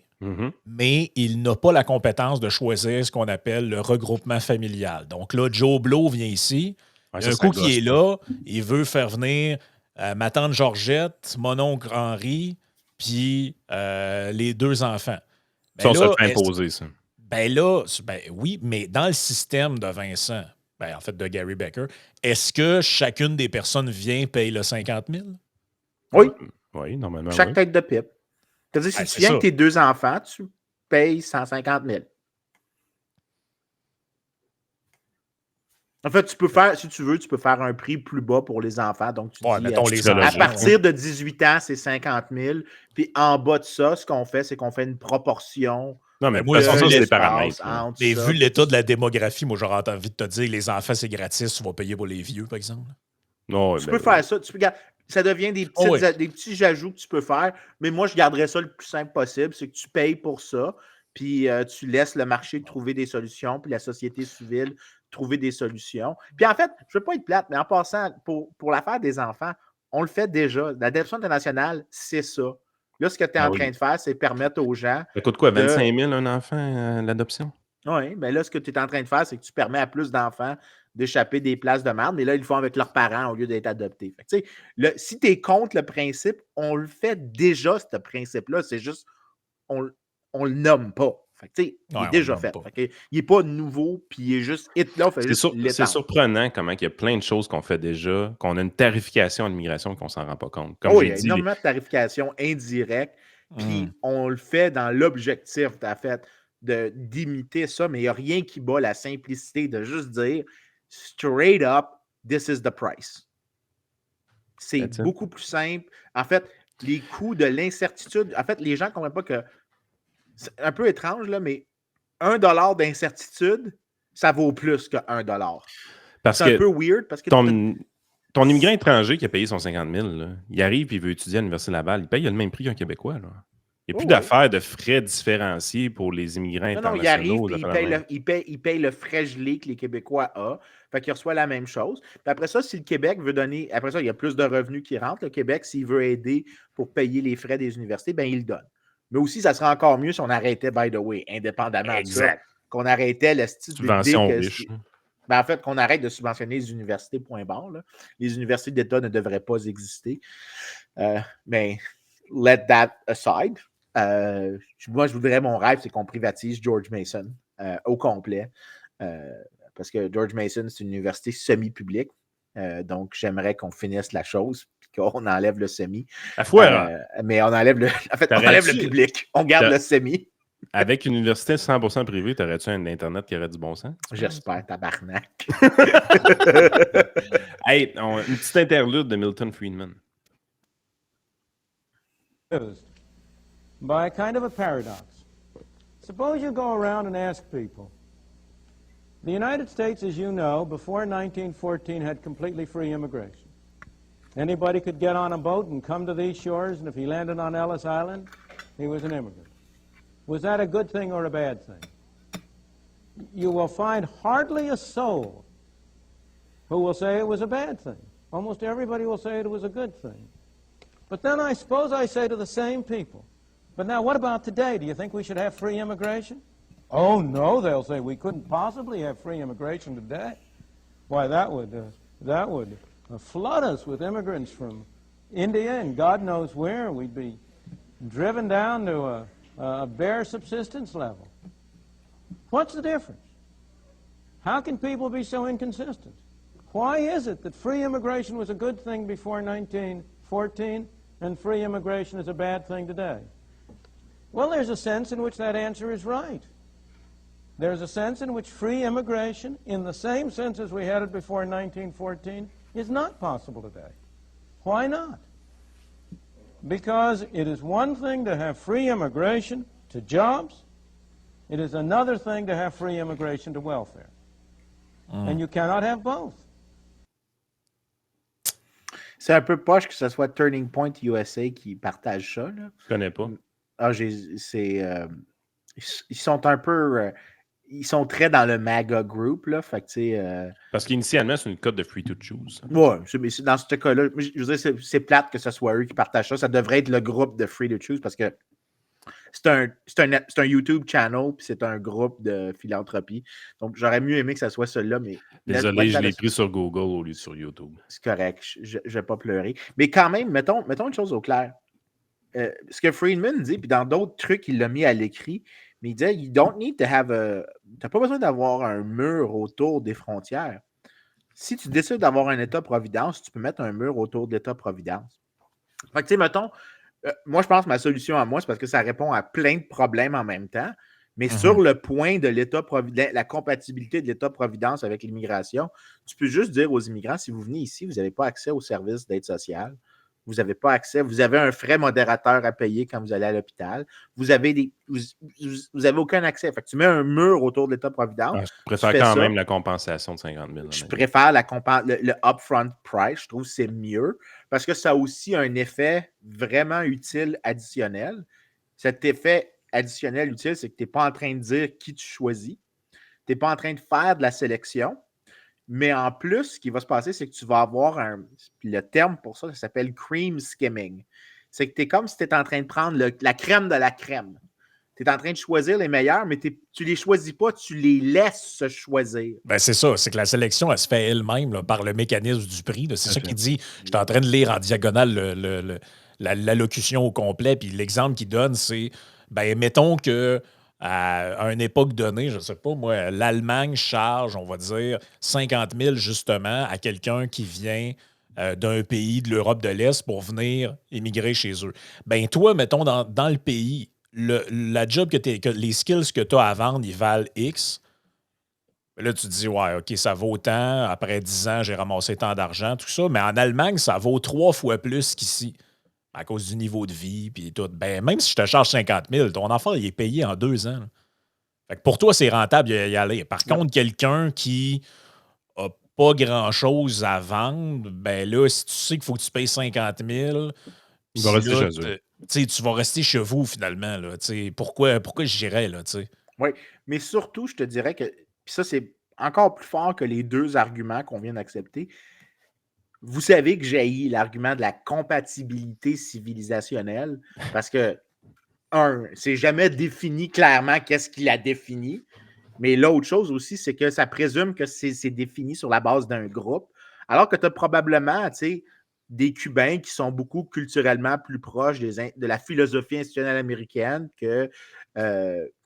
mais il n'a pas la compétence de choisir ce qu'on appelle le regroupement familial. Donc là, Joe Blow vient ici. Un coup qui est là, il veut faire venir ma tante Georgette, mon oncle Henri, puis les 2 enfants. Ben ça, on se fait imposer, ça. Ben là, oui, mais dans le système de Vincent, en fait de Gary Becker, est-ce que chacune des personnes vient paye le 50 000? Oui. Oui, normalement. Chaque tête de pipe. C'est-à-dire, si tu viens avec tes 2 enfants, tu payes 150 000. En fait, tu peux faire, si tu veux, tu peux faire un prix plus bas pour les enfants. Donc, tu dis, à partir de 18 ans, c'est 50 000. Puis en bas de ça, ce qu'on fait, c'est qu'on fait une proportion. Non, mais moi, ça, c'est des paramètres. Mais vu l'état de la démographie, moi, j'aurais envie de te dire, les enfants, c'est gratis, tu vas payer pour les vieux, par exemple. Non, tu peux faire ça. Ça devient des petits ajouts que tu peux faire. Mais moi, je garderais ça le plus simple possible. C'est que tu payes pour ça. Puis tu laisses le marché trouver des solutions. Puis la société civile trouver des solutions. Puis en fait, je ne veux pas être plate, mais en passant, pour l'affaire des enfants, on le fait déjà. L'adoption internationale, c'est ça. Là, ce que tu es en train de faire, c'est permettre aux gens. Ça coûte quoi, 25 000 un enfant, l'adoption? Oui, bien là, ce que tu es en train de faire, c'est que tu permets à plus d'enfants d'échapper des places de merde, mais là, ils le font avec leurs parents au lieu d'être adoptés. Fait que, si tu es contre le principe, on le fait déjà, ce principe-là. C'est juste, on le nomme pas. Fait que, tu sais, il Ouais, est on déjà demande fait. pas. Fait que, il n'est pas nouveau, puis il est juste là, on fait juste C'est l'étendre. surprenant comment il y a plein de choses qu'on fait déjà, qu'on a une tarification à l'immigration et qu'on s'en rend pas compte. Comme Oh, il j'ai y a dit, énormément de tarification indirecte, puis Hum. on le fait dans l'objectif, en fait, d'imiter ça, mais il n'y a rien qui bat la simplicité de juste dire straight up, this is the price. C'est that's it. beaucoup plus simple. En fait, les coûts de l'incertitude, en fait, les gens ne comprennent pas que c'est un peu étrange, là, mais $1 d'incertitude, ça vaut plus que $1. Parce C'est un peu que weird parce que ton immigrant étranger qui a payé son 50 000, là, il arrive et il veut étudier à l'Université Laval, il paye le même prix qu'un Québécois. Là. Il n'y a plus Oh, ouais. d'affaires de frais différenciés pour les immigrants Non, il internationaux. arrive et il paye le frais gelé que les Québécois ont. Fait qu'il reçoit la même chose. Puis après ça, si le Québec veut donner. Après ça, il y a plus de revenus qui rentrent. Le Québec, s'il veut aider pour payer les frais des universités, ben il le donne. Mais aussi, ça serait encore mieux si on arrêtait, by the way, indépendamment de ça, qu'on arrêtait le style d'idée Subvention que. riche. Ben, en fait, qu'on arrête de subventionner les universités, point barre. Là. Les universités d'État ne devraient pas exister. Mais let that aside. Moi, je voudrais, mon rêve, c'est qu'on privatise George Mason au complet. Parce que George Mason, c'est une université semi-publique. Donc, j'aimerais qu'on finisse la chose et qu'on enlève le semi. À fois, mais on enlève le. En fait, on enlève le public. On garde le semi. Avec une université 100% privée, t'aurais-tu un Internet qui aurait du bon sens? J'espère, tabarnak. Hey, une petite interlude de Milton Friedman. By a kind of a paradox. Suppose you go around and ask people. The United States, as you know, before 1914 had completely free immigration. Anybody could get on a boat and come to these shores, and if he landed on Ellis Island, he was an immigrant. Was that a good thing or a bad thing? You will find hardly a soul who will say it was a bad thing. Almost everybody will say it was a good thing. But then I suppose I say to the same people, but now what about today? Do you think we should have free immigration? Oh, no, they'll say, we couldn't possibly have free immigration today. Why, that would flood us with immigrants from India and God knows where. We'd be driven down to a bare subsistence level. What's the difference? How can people be so inconsistent? Why is it that free immigration was a good thing before 1914 and free immigration is a bad thing today? Well, there's a sense in which that answer is right. There's a sense in which free immigration, in the same sense as we had it before 1914, is not possible today. Why not? Because it is one thing to have free immigration to jobs. It is another thing to have free immigration to welfare. And you cannot have both. C'est un peu poche que ce soit Turning Point USA qui partage ça. Là. Je connais pas. Ah, ils sont un peu. Ils sont très dans le MAGA group, là. Fait que, Parce qu'initialement, c'est une code de free to choose. Ouais, dans ce cas-là, je veux dire, c'est plate que ce soit eux qui partagent ça. Ça devrait être le groupe de free to choose parce que c'est un YouTube channel puis c'est un groupe de philanthropie. Donc, j'aurais mieux aimé que ça soit celui-là, mais. Désolé, je l'ai pris sur Google au lieu de sur YouTube. C'est correct, je ne vais pas pleurer. Mais quand même, mettons une chose au clair. Ce que Friedman dit, puis dans d'autres trucs, il l'a mis à l'écrit, mais il disait, you don't need to have t'as pas besoin d'avoir un mur autour des frontières. Si tu décides d'avoir un État-providence, tu peux mettre un mur autour de l'État-providence. Fait que, tu sais, mettons, moi, je pense que ma solution à moi, c'est parce que ça répond à plein de problèmes en même temps, mais sur le point de l'État-providence, la compatibilité de l'État-providence avec l'immigration, tu peux juste dire aux immigrants, si vous venez ici, vous n'avez pas accès aux services d'aide sociale. Vous n'avez pas accès, vous avez un frais modérateur à payer quand vous allez à l'hôpital. Vous avez aucun accès. Fait que tu mets un mur autour de l'État-providence. Je préfère quand même la compensation de 50 000. Je préfère le upfront price. Je trouve que c'est mieux parce que ça a aussi un effet vraiment utile additionnel. Cet effet additionnel utile, c'est que tu n'es pas en train de dire qui tu choisis. Tu n'es pas en train de faire de la sélection. Mais en plus, ce qui va se passer, c'est que tu vas avoir le terme pour ça s'appelle cream skimming. C'est que tu es comme si tu étais en train de prendre la crème de la crème. Tu es en train de choisir les meilleurs, mais tu ne les choisis pas, tu les laisses se choisir. Ben c'est ça, c'est que la sélection, elle se fait elle-même là, par le mécanisme du prix. Là. C'est ça qu'il dit. J'étais en train de lire en diagonale l'allocution au complet, puis l'exemple qu'il donne, c'est, ben mettons que à une époque donnée, je ne sais pas, moi, l'Allemagne charge, on va dire, 50 000 justement à quelqu'un qui vient d'un pays de l'Europe de l'Est pour venir immigrer chez eux. Ben toi, mettons, dans le pays, la job que les skills que tu as à vendre, ils valent X. Là, tu te dis, ouais, OK, ça vaut tant. Après 10 ans, j'ai ramassé tant d'argent, tout ça. Mais en Allemagne, ça vaut 3 fois plus qu'ici à cause du niveau de vie puis tout. Ben, même si je te charge 50 000, ton enfant, il est payé en 2 ans. Là. Fait que pour toi, c'est rentable d'y aller. Par contre, quelqu'un qui n'a pas grand-chose à vendre, ben là, si tu sais qu'il faut que tu payes 50 000, Il va rester chez eux. tu vas rester chez vous finalement. Là, pourquoi j'irais, là, tu sais? Oui, mais surtout, je te dirais que, puis ça, c'est encore plus fort que les deux arguments qu'on vient d'accepter. Vous savez que j'ai l'argument de la compatibilité civilisationnelle parce que, c'est jamais défini clairement qu'est-ce qui la définit. Mais l'autre chose aussi, c'est que ça présume que c'est défini sur la base d'un groupe, alors que tu as probablement, des Cubains qui sont beaucoup culturellement plus proches de la philosophie institutionnelle américaine que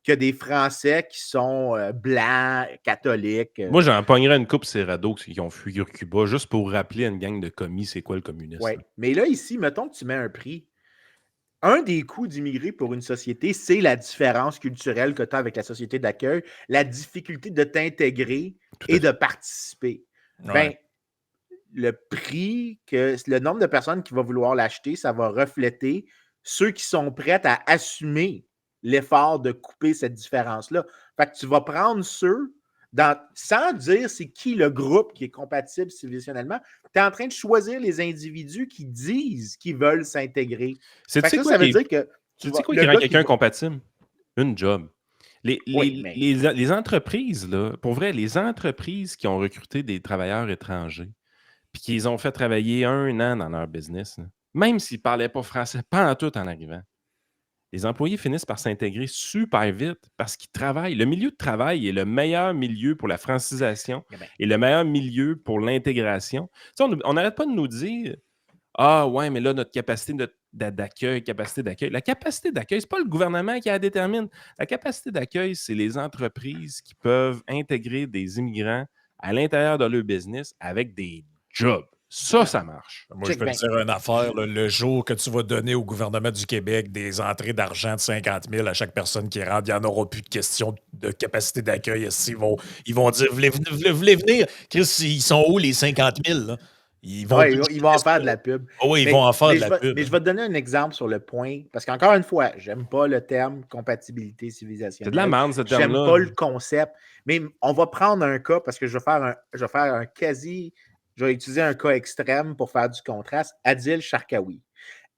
des Français qui sont blancs, catholiques. Moi, j'en pognerais une coupe Serrado qui ont fui Cuba juste pour rappeler à une gang de commis c'est quoi le communisme. Oui, mais là, ici, mettons que tu mets un prix. Un des coûts d'immigrer pour une société, c'est la différence culturelle que tu as avec la société d'accueil, la difficulté de t'intégrer et de participer. Ouais. Ben, le prix, le nombre de personnes qui vont vouloir l'acheter, ça va refléter ceux qui sont prêts à assumer l'effort de couper cette différence-là. Fait que tu vas prendre ceux, sans dire c'est qui le groupe qui est compatible civilisationnellement, tu es en train de choisir les individus qui disent qu'ils veulent s'intégrer. Ça veut dire que tu sais quoi qui rend quelqu'un compatible? Une job. Les entreprises, là, pour vrai, les entreprises qui ont recruté des travailleurs étrangers puis qu'ils ont fait travailler 1 an dans leur business, là, même s'ils ne parlaient pas français, pas en tout en arrivant, les employés finissent par s'intégrer super vite parce qu'ils travaillent. Le milieu de travail est le meilleur milieu pour la francisation et le meilleur milieu pour l'intégration. Tu sais, on n'arrête pas de nous dire « Ah ouais, mais là, notre capacité d'accueil. La capacité d'accueil, ce n'est pas le gouvernement qui la détermine. La capacité d'accueil, c'est les entreprises qui peuvent intégrer des immigrants à l'intérieur de leur business avec des jobs. Ça marche. Moi, je peux te dire une affaire. Là, le jour que tu vas donner au gouvernement du Québec des entrées d'argent de 50 000 à chaque personne qui rentre, il n'y en aura plus de question de capacité d'accueil. Ils vont dire « Voulez venir? Chris, ils sont où les 50 000? » là? Ils vont en faire de la pub. Oui, ils vont en faire de la pub. Mais je vais te donner un exemple sur le point, parce qu'encore une fois, j'aime pas le terme compatibilité civilisationnelle. C'est de la merde, ce terme-là. J'aime pas le concept. Mais on va prendre un cas, parce que je vais utiliser un cas extrême pour faire du contraste. Adil Sharkawi.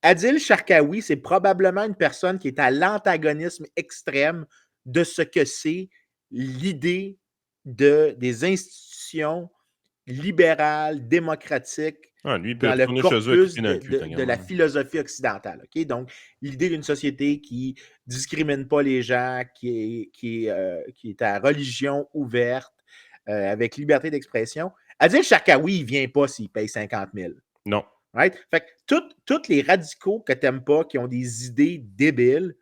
Adil Sharkawi, c'est probablement une personne qui est à l'antagonisme extrême de ce que c'est l'idée des institutions libérales, démocratiques, dans le corpus de la philosophie occidentale. Okay? Donc, l'idée d'une société qui ne discrimine pas les gens, qui est à religion ouverte, avec liberté d'expression. Adil Sharkawi, il ne vient pas s'il paye 50 000. Non. Right? Fait que tous les radicaux que tu n'aimes pas, qui ont des idées débiles,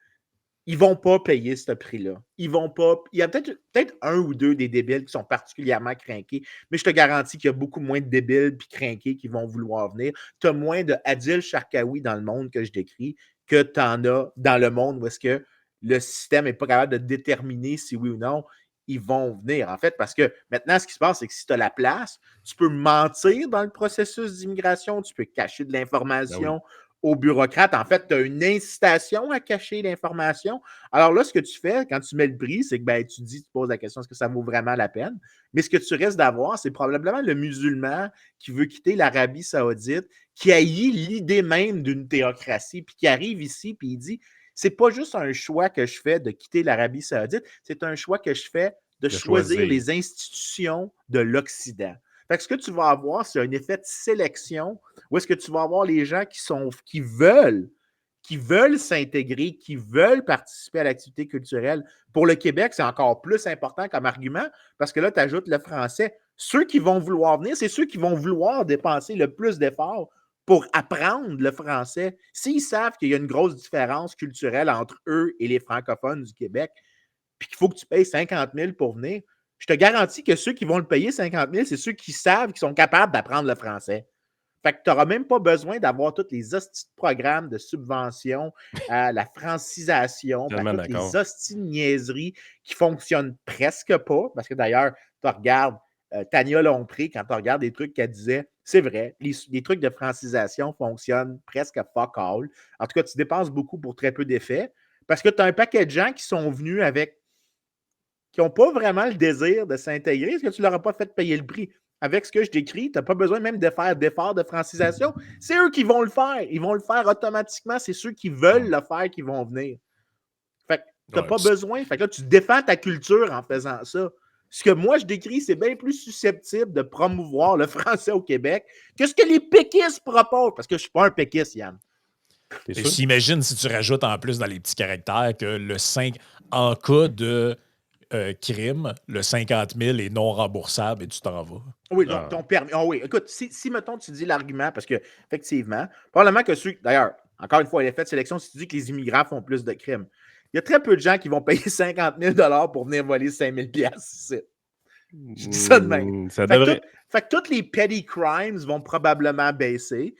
ils ne vont pas payer ce prix-là. Ils vont pas. Il y a peut-être un ou deux des débiles qui sont particulièrement crinqués, mais je te garantis qu'il y a beaucoup moins de débiles et crinqués qui vont vouloir venir. Tu as moins de Adil Sharkawi dans le monde que je décris que tu en as dans le monde où est-ce que le système n'est pas capable de déterminer si oui ou non ils vont venir, en fait, parce que maintenant, ce qui se passe, c'est que si tu as la place, tu peux mentir dans le processus d'immigration, tu peux cacher de l'information aux bureaucrates. En fait, tu as une incitation à cacher l'information. Alors là, ce que tu fais quand tu mets le prix, c'est que tu poses la question, est-ce que ça vaut vraiment la peine? Mais ce que tu risques d'avoir, c'est probablement le musulman qui veut quitter l'Arabie Saoudite, qui haït l'idée même d'une théocratie, puis qui arrive ici, puis il dit, c'est pas juste un choix que je fais de quitter l'Arabie Saoudite, c'est un choix que je fais de choisir les institutions de l'Occident. Fait que ce que tu vas avoir, c'est un effet de sélection où est-ce que tu vas avoir les gens qui veulent s'intégrer, qui veulent participer à l'activité culturelle. Pour le Québec, c'est encore plus important comme argument parce que là, tu ajoutes le français. Ceux qui vont vouloir venir, c'est ceux qui vont vouloir dépenser le plus d'efforts pour apprendre le français. S'ils savent qu'il y a une grosse différence culturelle entre eux et les francophones du Québec, puis qu'il faut que tu payes 50 000 pour venir, je te garantis que ceux qui vont le payer 50 000, c'est ceux qui savent, qui sont capables d'apprendre le français. Fait que tu n'auras même pas besoin d'avoir tous les hosties de programmes de subvention à la francisation, à toutes les hosties de niaiseries qui ne fonctionnent presque pas. Parce que d'ailleurs, tu regardes Tania Lompré, quand tu regardes des trucs qu'elle disait, c'est vrai, les trucs de francisation fonctionnent presque fuck all. En tout cas, tu dépenses beaucoup pour très peu d'effets. Parce que tu as un paquet de gens qui sont venus avec, qui n'ont pas vraiment le désir de s'intégrer, parce que tu ne leur as pas fait payer le prix. Avec ce que je décris, tu n'as pas besoin même de faire d'efforts de francisation. C'est eux qui vont le faire. Ils vont le faire automatiquement. C'est ceux qui veulent le faire qui vont venir. Fait que tu n'as pas besoin. Fait que là, tu défends ta culture en faisant ça. Ce que moi, je décris, c'est bien plus susceptible de promouvoir le français au Québec que ce que les péquistes proposent. Parce que je ne suis pas un péquiste, Yann. J'imagine si tu rajoutes en plus dans les petits caractères que le 5, en cas de crime, le 50 000 est non remboursable et tu t'en vas. Oui, ton permis. Oh oui, écoute, si mettons, tu dis l'argument, parce que, effectivement, probablement que ceux. D'ailleurs, encore une fois, l'effet de sélection, si tu dis que les immigrants font plus de crimes, il y a très peu de gens qui vont payer 50 000 pour venir voler 5 000 ici. Je dis ça de même. Ça devrait... fait que tous les petty crimes vont probablement baisser.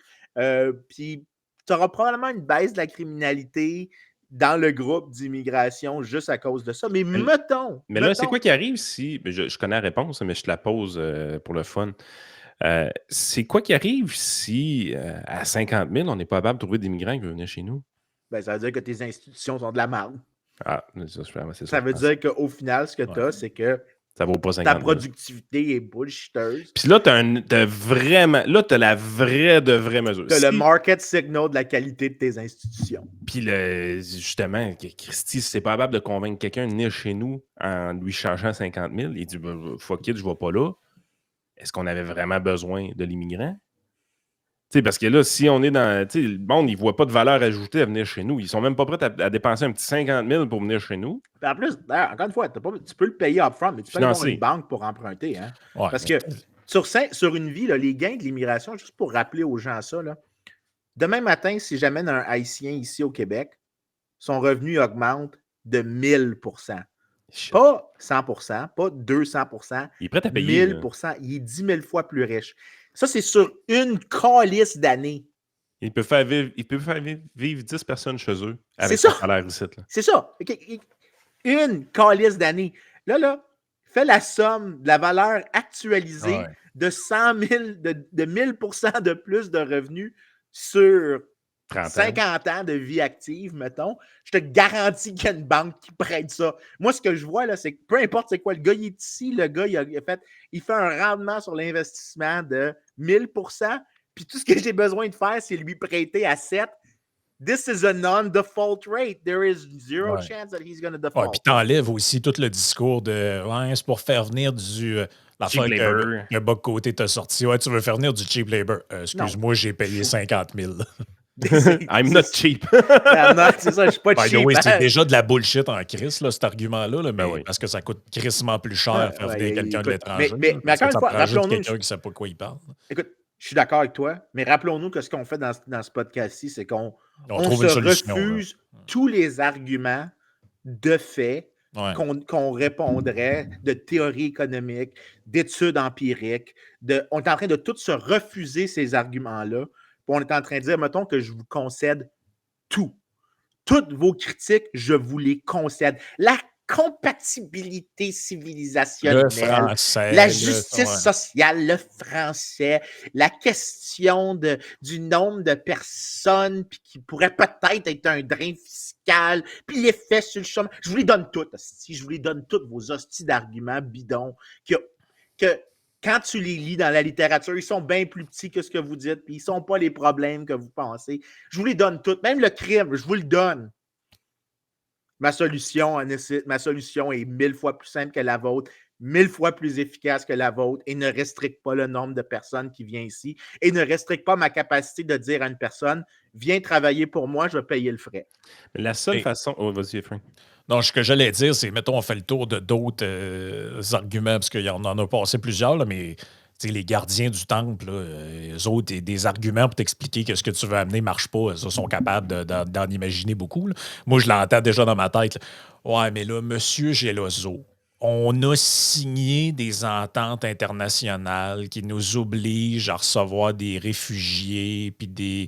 Puis, tu auras probablement une baisse de la criminalité dans le groupe d'immigration juste à cause de ça. Mais mettons. Là, c'est quoi qui arrive si. Je connais la réponse, mais je te la pose pour le fun. C'est quoi qui arrive si à 50 000, on n'est pas capable de trouver des migrants qui veulent venir chez nous? Ben, ça veut dire que tes institutions sont de la merde. Ah, c'est ça. Ça veut dire qu'au final, ce que tu as, c'est que ça vaut pas 50 000. Ta productivité est bullshitteuse. Puis là, t'as vraiment. Là, t'as la vraie mesure. T'as le market signal de la qualité de tes institutions. Puis justement, Christy, si c'est pas capable de convaincre quelqu'un de venir chez nous en lui chargeant 50 000, il dit fuck it, je vais pas là. Est-ce qu'on avait vraiment besoin de l'immigrant? T'sais, parce que là, si on est dans. Le monde, ils ne voient pas de valeur ajoutée à venir chez nous. Ils sont même pas prêts à dépenser un petit 50 000 pour venir chez nous. En plus, encore une fois, tu peux le payer upfront, mais tu peux avoir une banque pour emprunter. Hein? Ouais, parce que sur une vie, là, les gains de l'immigration, juste pour rappeler aux gens ça, là, demain matin, si j'amène un Haïtien ici au Québec, son revenu augmente de 1000 %. Pas 100 pas 200 il est prêt à payer. 1000 il est 10 000 fois plus riche. Ça, c'est sur une calice d'années. Il peut faire vivre 10 personnes chez eux avec son salaire ici. C'est ça. Une calice d'années. Là, fais la somme de la valeur actualisée de 100 000, de 1000 % de plus de revenus sur 50 ans de vie active, mettons. Je te garantis qu'il y a une banque qui prête ça. Moi, ce que je vois, là, c'est que peu importe c'est quoi, le gars, il est ici, le gars, il fait un rendement sur l'investissement de 1000 %, puis tout ce que j'ai besoin de faire, c'est lui prêter à 7. This is a non-default rate. There is zero chance that he's going to default. Puis t'enlèves aussi tout le discours de c'est pour faire venir l'affaire que Bob Côté t'a sorti. Ouais, tu veux faire venir du cheap labor. Excuse-moi, j'ai payé 50 000. I'm not cheap. C'est ça, je suis pas cheap. C'est déjà de la bullshit en crise, là, cet argument-là, mais parce que ça coûte crissement plus cher faire venir quelqu'un de l'étranger. Mais encore une fois, rappelons-nous. Quelqu'un qui ne sait pas quoi il parle. Écoute, je suis d'accord avec toi, mais rappelons-nous que ce qu'on fait dans ce podcast-ci, c'est qu'on se refuse tous les arguments de fait qu'on répondrait, de théorie économique, d'études empiriques. On est en train de tous se refuser ces arguments-là. On est en train de dire, mettons que je vous concède tout. Toutes vos critiques, je vous les concède. La compatibilité civilisationnelle, la justice sociale, le français, la question du nombre de personnes qui pourraient peut-être être un drain fiscal, puis l'effet sur le chômage. Je vous les donne toutes. Je vous les donne toutes, vos hosties d'arguments bidons que quand tu les lis dans la littérature, ils sont bien plus petits que ce que vous dites, puis ils ne sont pas les problèmes que vous pensez. Je vous les donne toutes. Même le crime, je vous le donne. Ma solution est 1000 fois plus simple que la vôtre, 1000 fois plus efficace que la vôtre et ne restricte pas le nombre de personnes qui viennent ici et ne restricte pas ma capacité de dire à une personne « Viens travailler pour moi, je vais payer le frais. » La seule façon... Oh, vas-y, Frank. Non, ce que j'allais dire, c'est, mettons, on fait le tour de d'autres arguments, parce qu'on en a passé plusieurs, là, mais les gardiens du temple, là, eux autres, des arguments pour t'expliquer que ce que tu veux amener ne marche pas. Ils sont capables d'en imaginer beaucoup. Là. Moi, je l'entends déjà dans ma tête. Là. Ouais, mais là, Monsieur Geloso, on a signé des ententes internationales qui nous obligent à recevoir des réfugiés puis des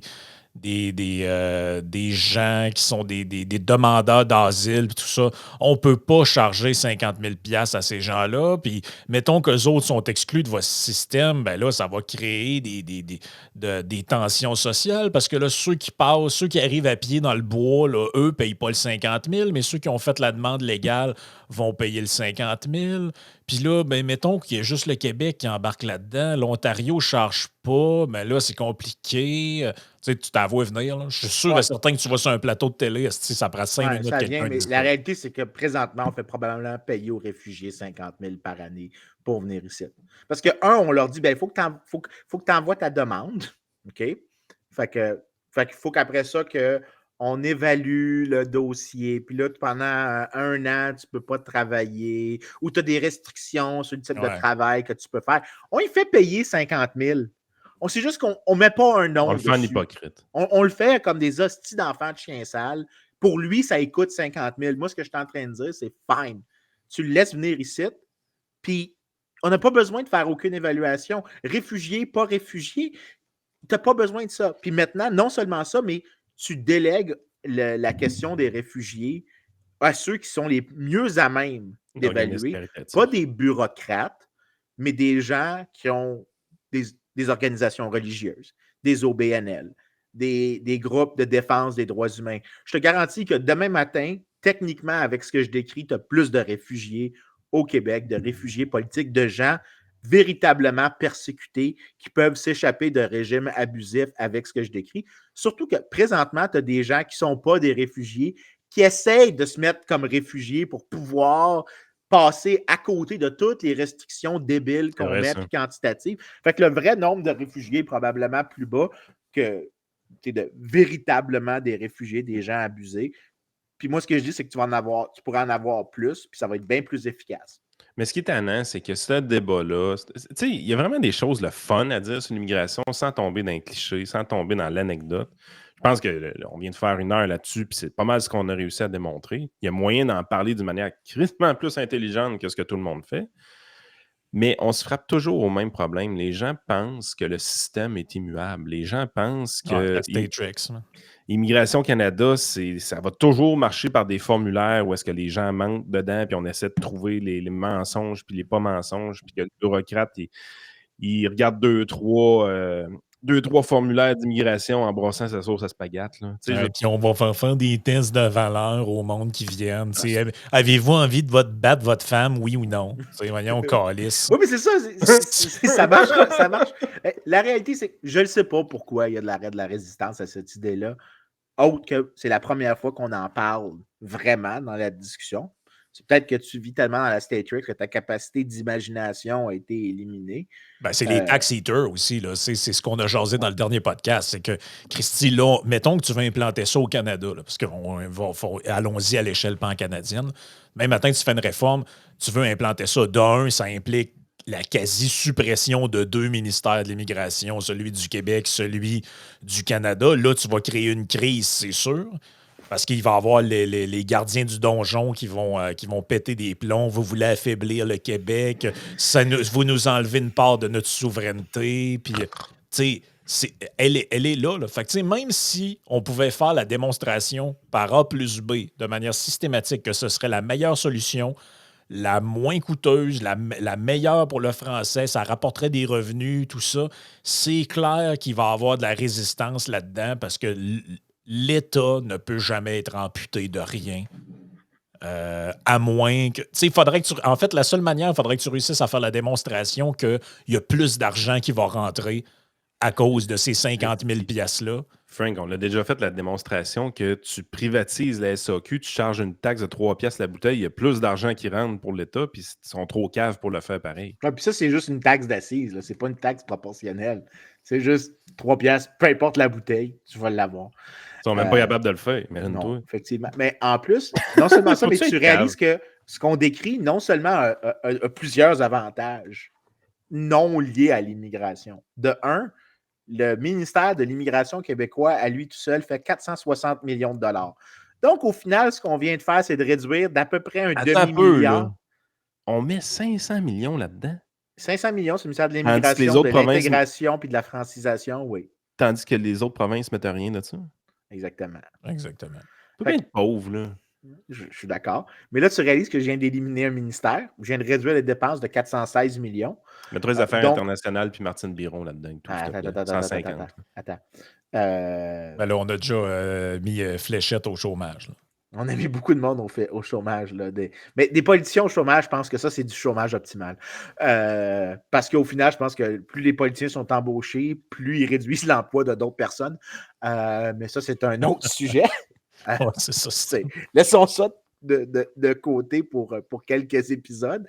gens qui sont des demandeurs d'asile puis tout ça. On ne peut pas charger 50 000 $ à ces gens-là. Puis mettons qu'eux autres sont exclus de votre système, ben là, ça va créer des tensions sociales parce que là, ceux qui passent, ceux qui arrivent à pied dans le bois, là, eux ne payent pas le 50 000, mais ceux qui ont fait la demande légale vont payer le 50 000. Puis là, ben, mettons qu'il y a juste le Québec qui embarque là-dedans. L'Ontario ne charge pas, mais là, c'est compliqué. Tu sais, tu t'avoues venir. Là. Je suis sûr et certain que tu vas sur un plateau de télé, ça prend 5 minutes ça quelqu'un vient, mais dit la ça. réalité, c'est que présentement, on fait probablement payer aux réfugiés 50 000 par année pour venir ici. Parce que, on leur dit, ben, il faut que tu envoies ta demande. OK? Fait qu'il faut qu'après ça, on évalue le dossier. Puis là, pendant 1 an, tu ne peux pas travailler ou tu as des restrictions sur le type de travail que tu peux faire. On y fait payer 50 000. C'est juste qu'on ne met pas un nom. On le fait en dessus. hypocrite. On le fait comme des hosties d'enfants de chien sale. Pour lui, ça coûte 50 000. Moi, ce que je suis en train de dire, c'est fine. Tu le laisses venir ici, puis on n'a pas besoin de faire aucune évaluation. Réfugié, pas réfugié, tu n'as pas besoin de ça. Puis maintenant, non seulement ça, mais tu délègues la question des réfugiés à ceux qui sont les mieux à même d'évaluer. Pas des bureaucrates, mais des gens qui ont des organisations religieuses, des OBNL, des groupes de défense des droits humains. Je te garantis que demain matin, techniquement, avec ce que je décris, tu as plus de réfugiés au Québec, de réfugiés politiques, de gens véritablement persécutés qui peuvent s'échapper de régimes abusifs avec ce que je décris. Surtout que présentement, tu as des gens qui ne sont pas des réfugiés, qui essayent de se mettre comme réfugiés pour pouvoir passer à côté de toutes les restrictions débiles qu'on met et quantitatives. Fait que le vrai nombre de réfugiés est probablement plus bas que véritablement des réfugiés, des gens abusés. Puis moi, ce que je dis, c'est que tu pourras en avoir plus, puis ça va être bien plus efficace. Mais ce qui est tannant, c'est que ce débat-là, tu sais, il y a vraiment des choses le fun à dire sur l'immigration sans tomber dans les clichés, sans tomber dans l'anecdote. Je pense qu'on vient de faire 1 heure là-dessus, puis c'est pas mal ce qu'on a réussi à démontrer. Il y a moyen d'en parler d'une manière crissement plus intelligente que ce que tout le monde fait. Mais on se frappe toujours au même problème. Les gens pensent que le système est immuable. Les gens pensent que Immigration Canada, ça va toujours marcher par des formulaires où est-ce que les gens mentent dedans, puis on essaie de trouver les mensonges, puis les pas mensonges, puis que le bureaucrate, il regarde 2-3 formulaires d'immigration en brossant sa sauce à spaghette. Puis on va faire des tests de valeur au monde qui viennent. Avez-vous envie de battre votre femme, oui ou non? Voyons, calisse. Oui, mais c'est ça. Ça marche. Ça marche. La réalité, c'est que je ne sais pas pourquoi il y a de la résistance à cette idée-là. Autre que c'est la première fois qu'on en parle vraiment dans la discussion. C'est peut-être que tu vis tellement dans la Statrix que ta capacité d'imagination a été éliminée. Ben, c'est les tax eaters aussi. Là. C'est ce qu'on a jasé dans le dernier podcast. C'est que, Christy, là, mettons que tu veux implanter ça au Canada, là, parce que allons-y à l'échelle pan-canadienne. Même matin, tu fais une réforme, tu veux implanter ça. D'un, ça implique la quasi-suppression de 2 ministères de l'immigration, celui du Québec, celui du Canada. Là, tu vas créer une crise, c'est sûr. Parce qu'il va y avoir les gardiens du donjon qui vont péter des plombs. Vous voulez affaiblir le Québec. Vous nous enlevez une part de notre souveraineté. Puis, tu sais, elle est là. Fait que, même si on pouvait faire la démonstration par A plus B de manière systématique que ce serait la meilleure solution, la moins coûteuse, la meilleure pour le français, ça rapporterait des revenus, tout ça, c'est clair qu'il va y avoir de la résistance là-dedans parce que l'État ne peut jamais être amputé de rien. À moins que... En fait, la seule manière, il faudrait que tu réussisses à faire la démonstration qu'il y a plus d'argent qui va rentrer à cause de ces 50 000 $-là. Frank, on a déjà fait la démonstration que tu privatises la SAQ, tu charges une taxe de 3 $ la bouteille, il y a plus d'argent qui rentre pour l'État, puis ils sont trop caves pour le faire pareil. Ouais, puis ça, c'est juste une taxe d'assises, c'est pas une taxe proportionnelle. C'est juste 3 $, peu importe la bouteille, tu vas l'avoir. Ils sont même pas capables de le faire, imagine-toi. Non, effectivement. Mais en plus, non seulement ça, mais tu réalises que ce qu'on décrit, non seulement a plusieurs avantages, non liés à l'immigration. De un, le ministère de l'immigration québécois, à lui tout seul, fait 460 millions de dollars. Donc, au final, ce qu'on vient de faire, c'est de réduire d'à peu près un Attends un peu, là. demi-milliard. On met 500 millions là-dedans, 500 millions sur le ministère de tandis que les l'immigration, autres de provinces, l'intégration puis de la francisation, oui, tandis que les autres provinces mettent rien de ça. exactement. Exactement. Pas Fait bien de pauvres, là. Je suis d'accord. Mais là, tu réalises que je viens d'éliminer un ministère. Je viens de réduire les dépenses de 416 millions. Mets-toi les affaires donc- internationales puis Martine Biron là-dedans. et tout, s'il te plaît. 150. Attends. Ben là, on a déjà mis fléchette au chômage. Là. On a mis beaucoup de monde au chômage. Là, mais des politiciens au chômage, je pense que ça, c'est du chômage optimal. Parce qu'au final, je pense que plus les politiciens sont embauchés, plus ils réduisent l'emploi de d'autres personnes. Mais ça, c'est un autre sujet. Ouais, c'est ça. Laissons ça de côté pour quelques épisodes.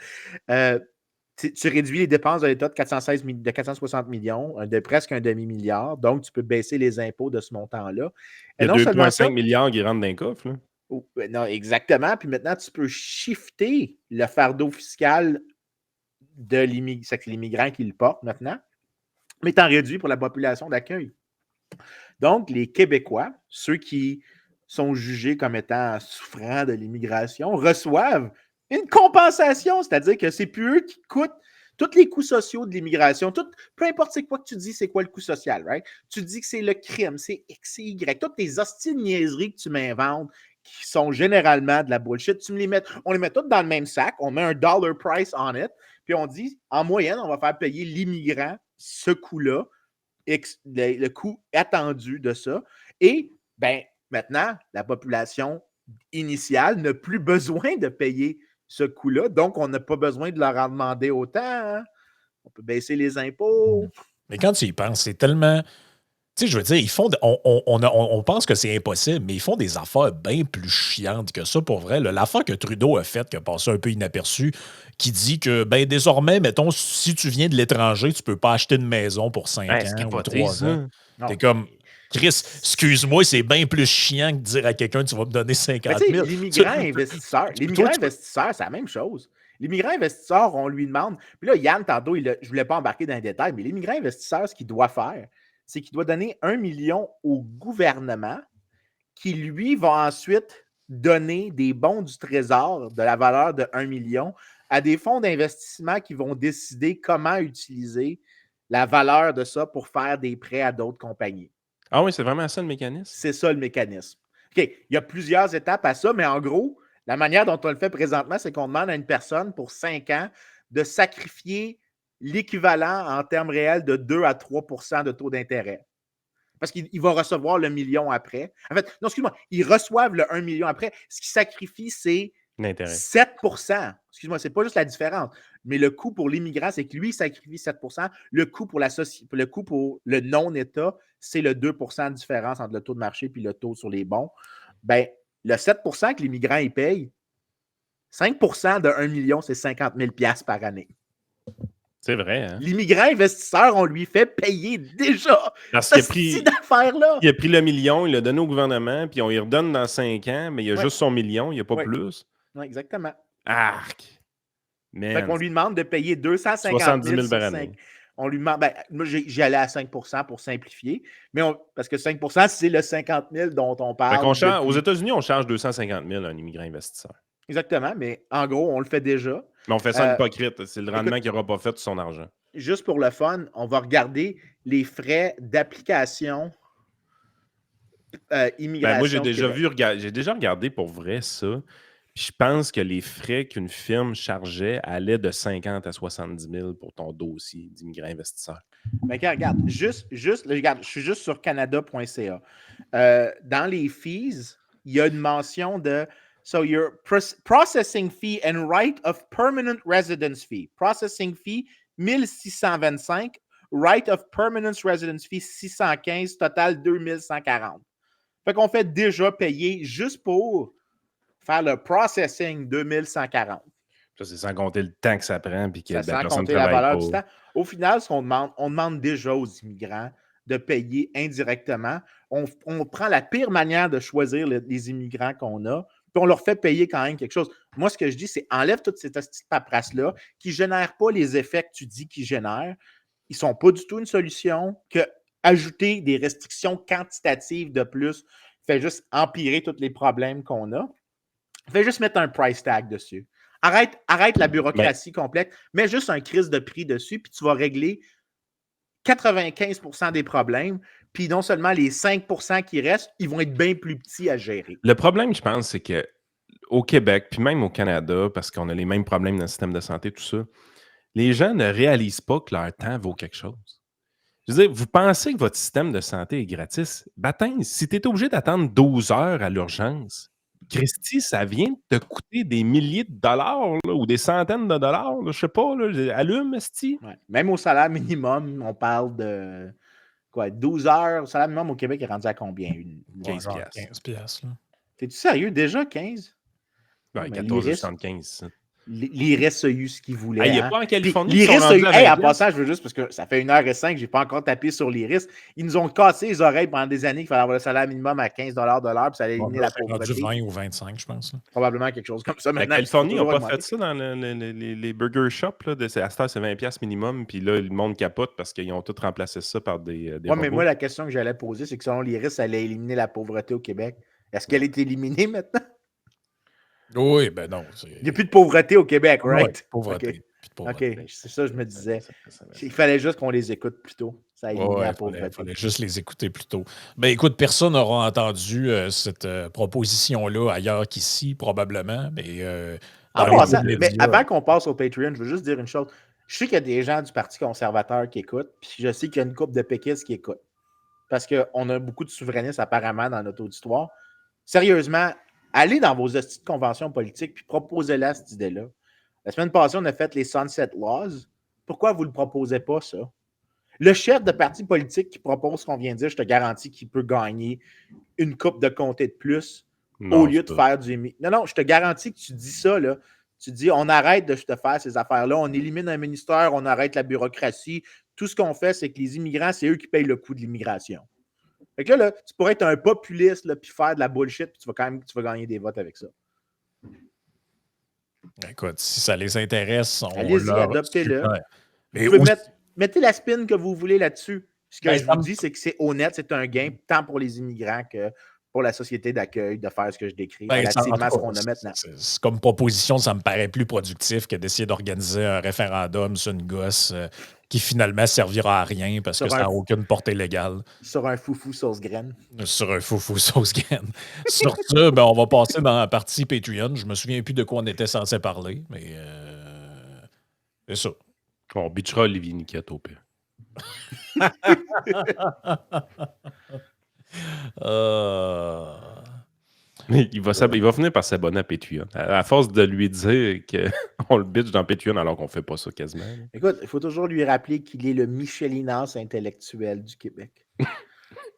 Tu réduis les dépenses de l'État de 460 millions, de presque un demi-milliard. Donc, tu peux baisser les impôts de ce montant-là. Il y a 2,5 milliards qui rentrent dans le coffre. Non, exactement. Puis maintenant, tu peux shifter le fardeau fiscal de l'immigrant. C'est l'immigrant qui le porte maintenant, mais t'en réduis pour la population d'accueil. Donc, les Québécois, ceux qui sont jugés comme étant souffrants de l'immigration, reçoivent une compensation, c'est-à-dire que c'est plus eux qui coûtent tous les coûts sociaux de l'immigration. Peu importe c'est quoi que tu dis, c'est quoi le coût social, right? Tu dis que c'est le crime, c'est X, c'est Y. Toutes tes hosties de niaiseries que tu m'inventes, qui sont généralement de la bullshit, on les met toutes dans le même sac, on met un dollar price on it, puis on dit, en moyenne, on va faire payer l'immigrant ce coût-là, le coût attendu de ça. Et, ben, maintenant, la population initiale n'a plus besoin de payer ce coût-là, donc on n'a pas besoin de leur en demander autant. Hein? On peut baisser les impôts. Mais quand tu y penses, c'est tellement... Tu sais, je veux dire, ils font... On pense que c'est impossible, mais ils font des affaires bien plus chiantes que ça, pour vrai. L'affaire que Trudeau a faite, qui a passé un peu inaperçu, qui dit que, ben désormais, mettons, si tu viens de l'étranger, tu peux pas acheter une maison pour 5 ans ou 3 ans. T'es comme... Chris, excuse-moi, c'est bien plus chiant que de dire à quelqu'un tu vas me donner 50 000. L'immigrant investisseur, c'est la même chose. L'immigrant investisseur, on lui demande. Puis là, Yann, tantôt, je ne voulais pas embarquer dans les détails, mais l'immigrant investisseur, ce qu'il doit faire, c'est qu'il doit donner 1 million au gouvernement qui, lui, va ensuite donner des bons du Trésor de la valeur de 1 million à des fonds d'investissement qui vont décider comment utiliser la valeur de ça pour faire des prêts à d'autres compagnies. Ah oui, c'est vraiment ça le mécanisme? C'est ça le mécanisme. OK, il y a plusieurs étapes à ça, mais en gros, la manière dont on le fait présentement, c'est qu'on demande à une personne pour 5 ans de sacrifier l'équivalent en termes réels de 2 à 3 % de taux d'intérêt. Parce qu'il va recevoir le million après. En fait, non, excuse-moi, ils reçoivent le 1 million après. Ce qu'ils sacrifient, c'est 7 %. Excuse-moi, c'est pas juste la différence. Mais le coût pour l'immigrant, c'est que lui, il sacrifie 7 %. Le coût pour le non-État, c'est le 2 % de différence entre le taux de marché et le taux sur les bons. Ben, le 7 % que l'immigrant il paye, 5 % de 1 million, c'est 50 000 $ par année. C'est vrai, hein? L'immigrant investisseur, on lui fait payer déjà cette affaire-là. Il a pris le million, il l'a donné au gouvernement, puis on lui redonne dans 5 ans, mais il a juste son million, il n'y a pas plus. Oui, exactement. Arc! Fait qu'on lui demande de payer 250 000 70 000 par année. On lui demande, moi, j'y allais à 5 % pour simplifier, mais parce que 5 % c'est le 50 000 dont on parle. Aux États-Unis, on charge 250 000 à un immigrant investisseur. Exactement, mais en gros, on le fait déjà. Mais on fait ça en hypocrite. C'est le rendement qu'il n'aura pas fait de son argent. Juste pour le fun, on va regarder les frais d'application immigration. Moi, j'ai déjà regardé pour vrai ça. Puis je pense que les frais qu'une firme chargeait allaient de 50 à 70 000 pour ton dossier d'immigrant investisseur. Regarde, regarde, je suis juste sur canada.ca. Dans les fees, il y a une mention de So your processing fee and right of permanent residence fee. Processing fee, 1625. Right of permanent residence fee, 615. Total, 2140. Fait qu'on fait déjà payer juste pour faire le processing 2140. Ça, c'est sans compter le temps que ça prend puis que la sans personne compter la valeur du temps. Au final, ce qu'on demande, on demande déjà aux immigrants de payer indirectement. On prend la pire manière de choisir les immigrants qu'on a, puis on leur fait payer quand même quelque chose. Moi, ce que je dis, c'est enlève toute cette petite paperasse-là qui ne génère pas les effets que tu dis qu'ils génèrent. Ils ne sont pas du tout une solution. Que ajouter des restrictions quantitatives de plus fait juste empirer tous les problèmes qu'on a. Fait juste mettre un price tag dessus. Arrête la bureaucratie complète. Mets juste un crise de prix dessus, puis tu vas régler 95% des problèmes. Puis non seulement les 5% qui restent, ils vont être bien plus petits à gérer. Le problème, je pense, c'est qu'au Québec, puis même au Canada, parce qu'on a les mêmes problèmes dans le système de santé, tout ça, les gens ne réalisent pas que leur temps vaut quelque chose. Je veux dire, vous pensez que votre système de santé est gratis? Baptême, si tu es obligé d'attendre 12 heures à l'urgence, Christy, ça vient de te coûter des milliers de dollars là, ou des centaines de dollars. Là, je sais pas, là, allume, esti. Ouais. Même au salaire minimum, on parle de quoi, 12 heures. Le salaire minimum au Québec est rendu à combien? 15 genre piastres. 15 piastres, là. T'es-tu sérieux? Déjà 15? Ouais, Non, mais 14,75. L'IRS a eu ce qu'il voulait. Il n'y a hein. pas en Puis Californie. l'IRS a eu. En Hey, en passant, je veux juste, parce que ça fait 1h05, je n'ai pas encore tapé sur l'IRS. Ils nous ont cassé les oreilles pendant des années qu'il fallait avoir le salaire minimum à 15 de l'heure, puis ça allait éliminer la C'est rendu pauvreté. 20 ou 25, je pense. Là. Probablement quelque chose comme ça. La Maintenant, Californie n'a toujours pas augmenter. fait ça dans les burger shops. Là, à cette heure, c'est 20$ minimum. Puis là, le monde capote parce qu'ils ont tout remplacé ça par des Oui, robots. mais moi, la question que j'allais poser, c'est que selon l'IRS, ça allait éliminer la pauvreté au Québec. Est-ce qu'elle est éliminée maintenant? Oui, ben non. Il n'y a plus de pauvreté au Québec, right? Ouais, pauvreté. OK. Plus de pauvreté. OK, c'est ça que je me disais. Il fallait juste qu'on les écoute plus tôt. Ça a éliminé la Il pauvreté. fallait juste les écouter plus tôt. Ben écoute, personne n'aura entendu cette proposition-là ailleurs qu'ici, probablement. Mais, En dans les passant, médias, mais avant qu'on passe au Patreon, je veux juste dire une chose. Je sais qu'il y a des gens du Parti conservateur qui écoutent, puis je sais qu'il y a une couple de péquistes qui écoutent. Parce qu'on a beaucoup de souverainistes apparemment dans notre auditoire. Sérieusement, allez dans vos hosties de conventions politiques puis proposez-la cette idée-là. La semaine passée, on a fait les Sunset Laws. Pourquoi vous ne le proposez pas, ça? Le chef de parti politique qui propose ce qu'on vient de dire, je te garantis qu'il peut gagner une coupe de comté de plus au lieu de faire du... Non, je te garantis que tu dis ça, là. Tu dis, on arrête de faire ces affaires-là, on élimine un ministère, on arrête la bureaucratie. Tout ce qu'on fait, c'est que les immigrants, c'est eux qui payent le coût de l'immigration. Fait que là, tu pourrais être un populiste, là, puis faire de la bullshit, puis tu vas gagner des votes avec ça. Écoute, si ça les intéresse, allez-y, adoptez-le. Mettez la spin que vous voulez là-dessus. Ce que je vous dis, c'est que c'est honnête, c'est un gain, tant pour les immigrants que pour la société d'accueil, de faire ce que je décris, relativement à ce qu'on a maintenant. C'est comme proposition, ça me paraît plus productif que d'essayer d'organiser un référendum sur une gosse qui finalement servira à rien parce que ça n'a aucune portée légale. Sur un foufou sauce graine. Sur un foufou sauce graine. Sur ça, ben, on va passer dans la partie Patreon. Je me souviens plus de quoi on était censé parler, mais c'est ça. On bitchera Olivier Niquette au pire. Il va finir par s'abonner à Patreon. À force de lui dire qu'on le bitch dans Patreon alors qu'on fait pas ça quasiment. Écoute, il faut toujours lui rappeler qu'il est le Michelinas intellectuel du Québec.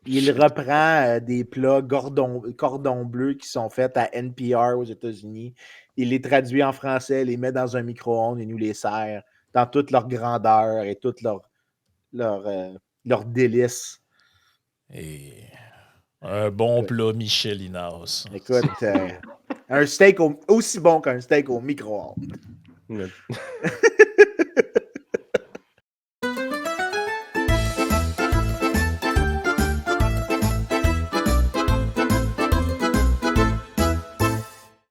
Il reprend des plats cordon bleu qui sont faits à NPR aux États-Unis. Il les traduit en français, les met dans un micro-ondes et nous les sert dans toute leur grandeur et toute leur délice. Et un bon plat Michelinas. Écoute, un steak aussi bon qu'un steak au micro-ondes.